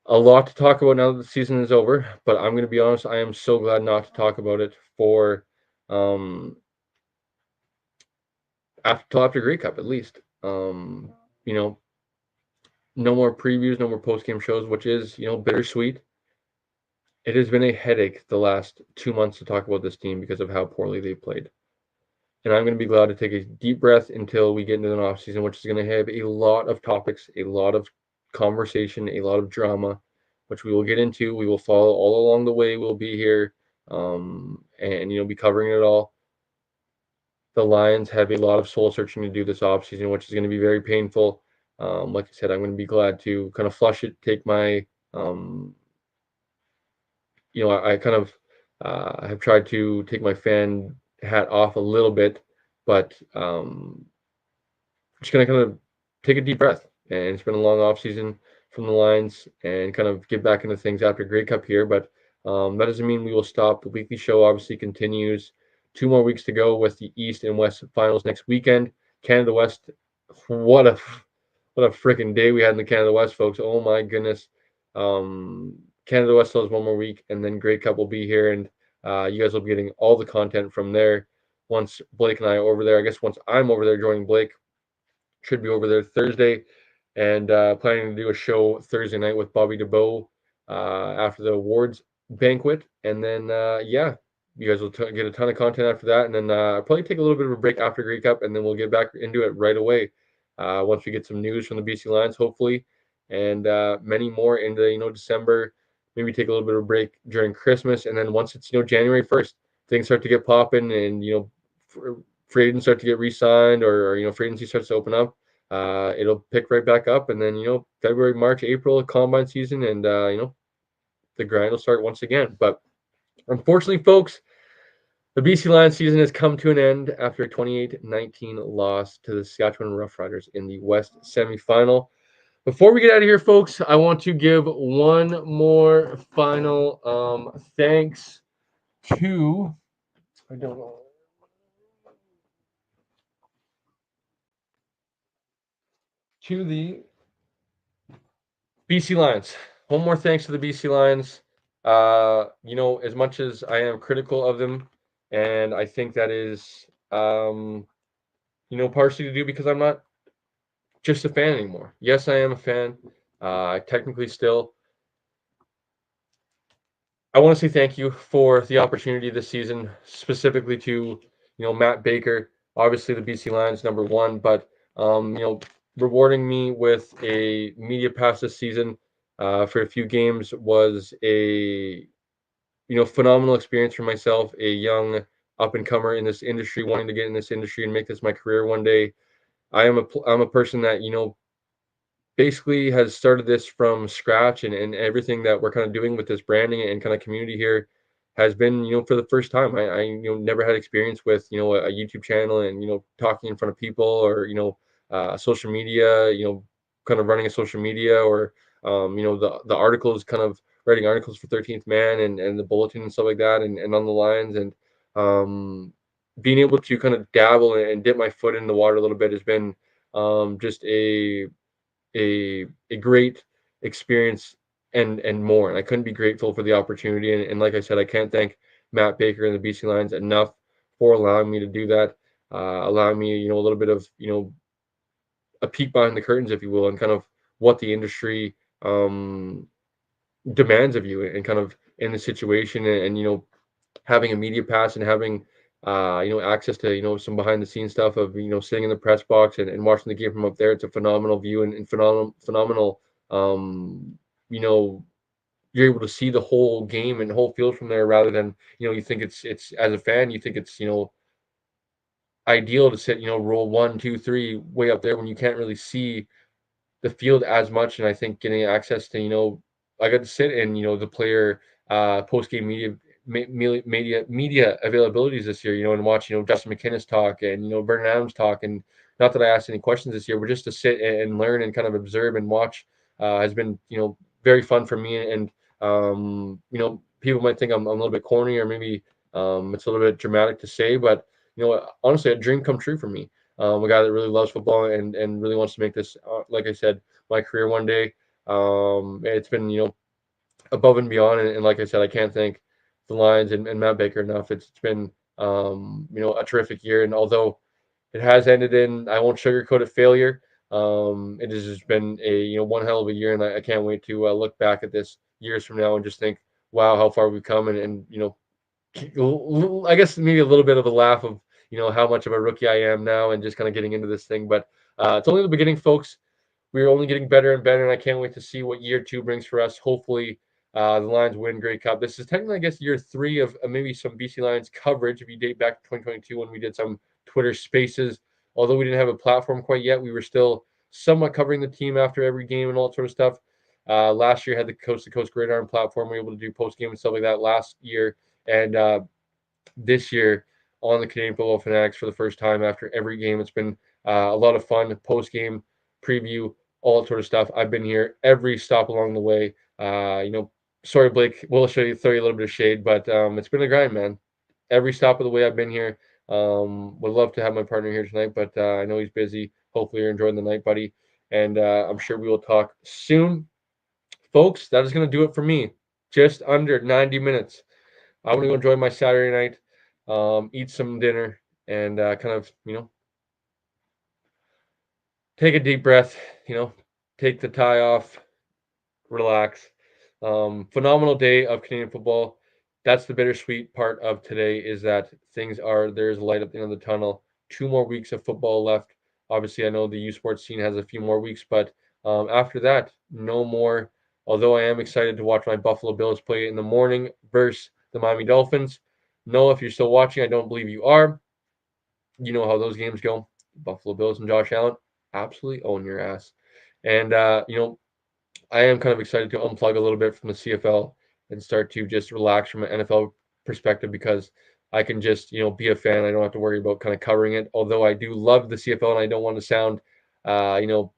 S1: A lot to talk about now that the season is over, but I'm going to be honest, I am so glad not to talk about it for after Grey Cup at least. You know, no more previews, no more post game shows, which is bittersweet. It has been a headache the last 2 months to talk about this team because of how poorly they played. And I'm going to be glad to take a deep breath until we get into the off season, which is going to have a lot of topics, a lot of conversation, a lot of drama, which we will get into. We will follow all along the way. We'll be here, and be covering it all. The Lions have a lot of soul searching to do this off season, which is going to be very painful. Like I said, I'm going to be glad to kind of flush it, take my, I kind of have tried to take my fan hat off a little bit, but just gonna kind of take a deep breath. And it's been a long off season from the Lions, and kind of get back into things after Grey Cup here. But that doesn't mean we will stop. The weekly show obviously continues. 2 more weeks to go with the East and West finals next weekend. Canada West, what a freaking day we had in the Canada West, folks. Oh my goodness. Canada West still has one more week, and then Grey Cup will be here, and you guys will be getting all the content from there. once Blake and I are over there. I guess once I'm over there joining Blake, should be over there Thursday, and planning to do a show Thursday night with Bobby DeBow after the awards banquet, and then yeah, you guys will get a ton of content after that, and then probably take a little bit of a break after Grey Cup, and then we'll get back into it right away once we get some news from the BC Lions, hopefully, and many more into December. Maybe take a little bit of a break during Christmas, and then once it's January 1st, things start to get popping, and free agents start to get re-signed, or free agency starts to open up. It'll pick right back up, and then February, March, April, combine season, and the grind will start once again. But unfortunately, folks, the BC Lions season has come to an end after a 28-19 loss to the Saskatchewan Roughriders in the West Semifinal. Before we get out of here, folks, I want to give one more final thanks to I don't know to the BC Lions. One more thanks to the BC Lions. As much as I am critical of them, and I think that is, partially to do because I'm not just a fan anymore. Yes, I am a fan. Technically, still, I want to say thank you for the opportunity this season, specifically to Matt Baker, obviously the BC Lions number one, but rewarding me with a media pass this season for a few games was a phenomenal experience for myself, a young up and comer in this industry, wanting to get in this industry and make this my career one day. I'm a person that basically has started this from scratch, and everything that we're kind of doing with this branding and kind of community here has been for the first time. I never had experience with a YouTube channel and talking in front of people, or social media, kind of running a social media, or the articles, kind of writing articles for 13th Man and the bulletin and stuff like that, and on the lines, and being able to kind of dabble and dip my foot in the water a little bit has been just a great experience, and more. And I couldn't be grateful for the opportunity. And like I said, I can't thank Matt Baker and the BC Lions enough for allowing me to do that, allowing me, a little bit of, a peek behind the curtains, if you will, and kind of what the industry demands of you, and kind of in the situation, and having a media pass, and having access to some behind the scenes stuff of sitting in the press box, and watching the game from up there. It's a phenomenal view, and phenomenal you know you're able to see the whole game and whole field from there, rather than you think it's as a fan, you think it's ideal to sit roll 1, 2, 3 way up there, when you can't really see the field as much. And I think getting access to, I got to sit in, the player post game media availabilities this year, and watch, Justin McInnes talk, and Vernon Adams talk. And not that I asked any questions this year, but just to sit and learn and kind of observe and watch has been, very fun for me. And people might think I'm a little bit corny, or maybe it's a little bit dramatic to say, but honestly, a dream come true for me. A guy that really loves football, and really wants to make this, like I said, my career one day. It's been above and beyond, and like I said, I can't thank the Lions and Matt Baker enough. It's been a terrific year, and although it has ended in, I won't sugarcoat it, failure. It has just been a one hell of a year, and I can't wait to look back at this years from now and just think, wow, how far we've come, and I guess maybe a little bit of a laugh of how much of a rookie I am now, and just kind of getting into this thing. But it's only the beginning, folks. We're only getting better and better, and I can't wait to see what year two brings for us. Hopefully, the Lions win Grey Cup. This is technically, I guess, year three of maybe some BC Lions coverage. If you date back to 2022, when we did some Twitter Spaces, although we didn't have a platform quite yet, we were still somewhat covering the team after every game and all that sort of stuff. Last year had the Coast to Coast Gridiron platform. We were able to do post game and stuff like that last year, and this year on the Canadian Football Fanatics for the first time after every game. It's been a lot of fun, post game preview, all that sort of stuff. I've been here every stop along the way. Sorry, Blake, we'll throw you a little bit of shade, but it's been a grind, man. Every stop of the way I've been here. Would love to have my partner here tonight, but I know he's busy. Hopefully you're enjoying the night, buddy. And I'm sure we will talk soon. Folks, that is going to do it for me. Just under 90 minutes. I'm gonna go enjoy my Saturday night, eat some dinner, and kind of, take a deep breath, take the tie off, relax. Phenomenal day of Canadian football. That's the bittersweet part of today is that there's light at the end of the tunnel. 2 more weeks of football left. Obviously, I know the U Sports scene has a few more weeks, but after that, no more. Although I am excited to watch my Buffalo Bills play in the morning versus the Miami Dolphins. Noah, if you're still watching, I don't believe you are. You know how those games go. Buffalo Bills and Josh Allen absolutely own your ass. And I am kind of excited to unplug a little bit from the CFL and start to just relax from an NFL perspective because I can just, be a fan. I don't have to worry about kind of covering it. Although I do love the CFL and I don't want to sound, uh, you know,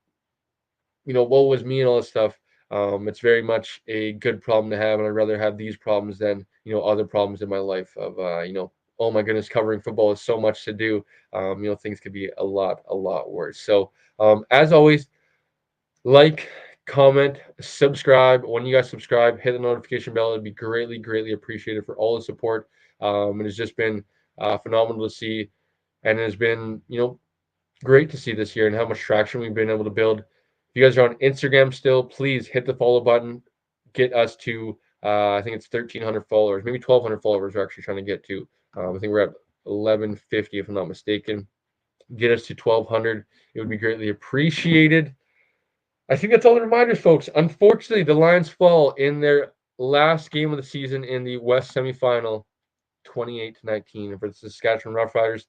S1: woe was me and all this stuff. It's very much a good problem to have, and I'd rather have these problems than, other problems in my life of, oh my goodness, covering football is so much to do. Things could be a lot worse. So, as always, like, comment, subscribe. When you guys subscribe, hit the notification bell. It'd be greatly, greatly appreciated for all the support. It has just been phenomenal to see, and it has been, great to see this year and how much traction we've been able to build. If you guys are on Instagram still, please hit the follow button. Get us to, I think it's 1,300 followers, maybe 1,200 followers. We're actually trying to get to. I think we're at 1150, if I'm not mistaken. Get us to 1,200. It would be greatly appreciated. I think that's all the reminders, folks. Unfortunately, the Lions fall in their last game of the season in the West Semifinal, 28-19 for the Saskatchewan Roughriders.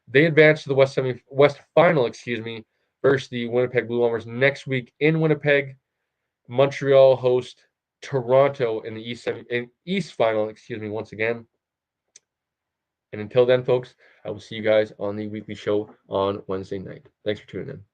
S1: They advance to the West Final, versus the Winnipeg Blue Bombers next week in Winnipeg. Montreal host Toronto in the East Final, once again. And until then, folks, I will see you guys on the weekly show on Wednesday night. Thanks for tuning in.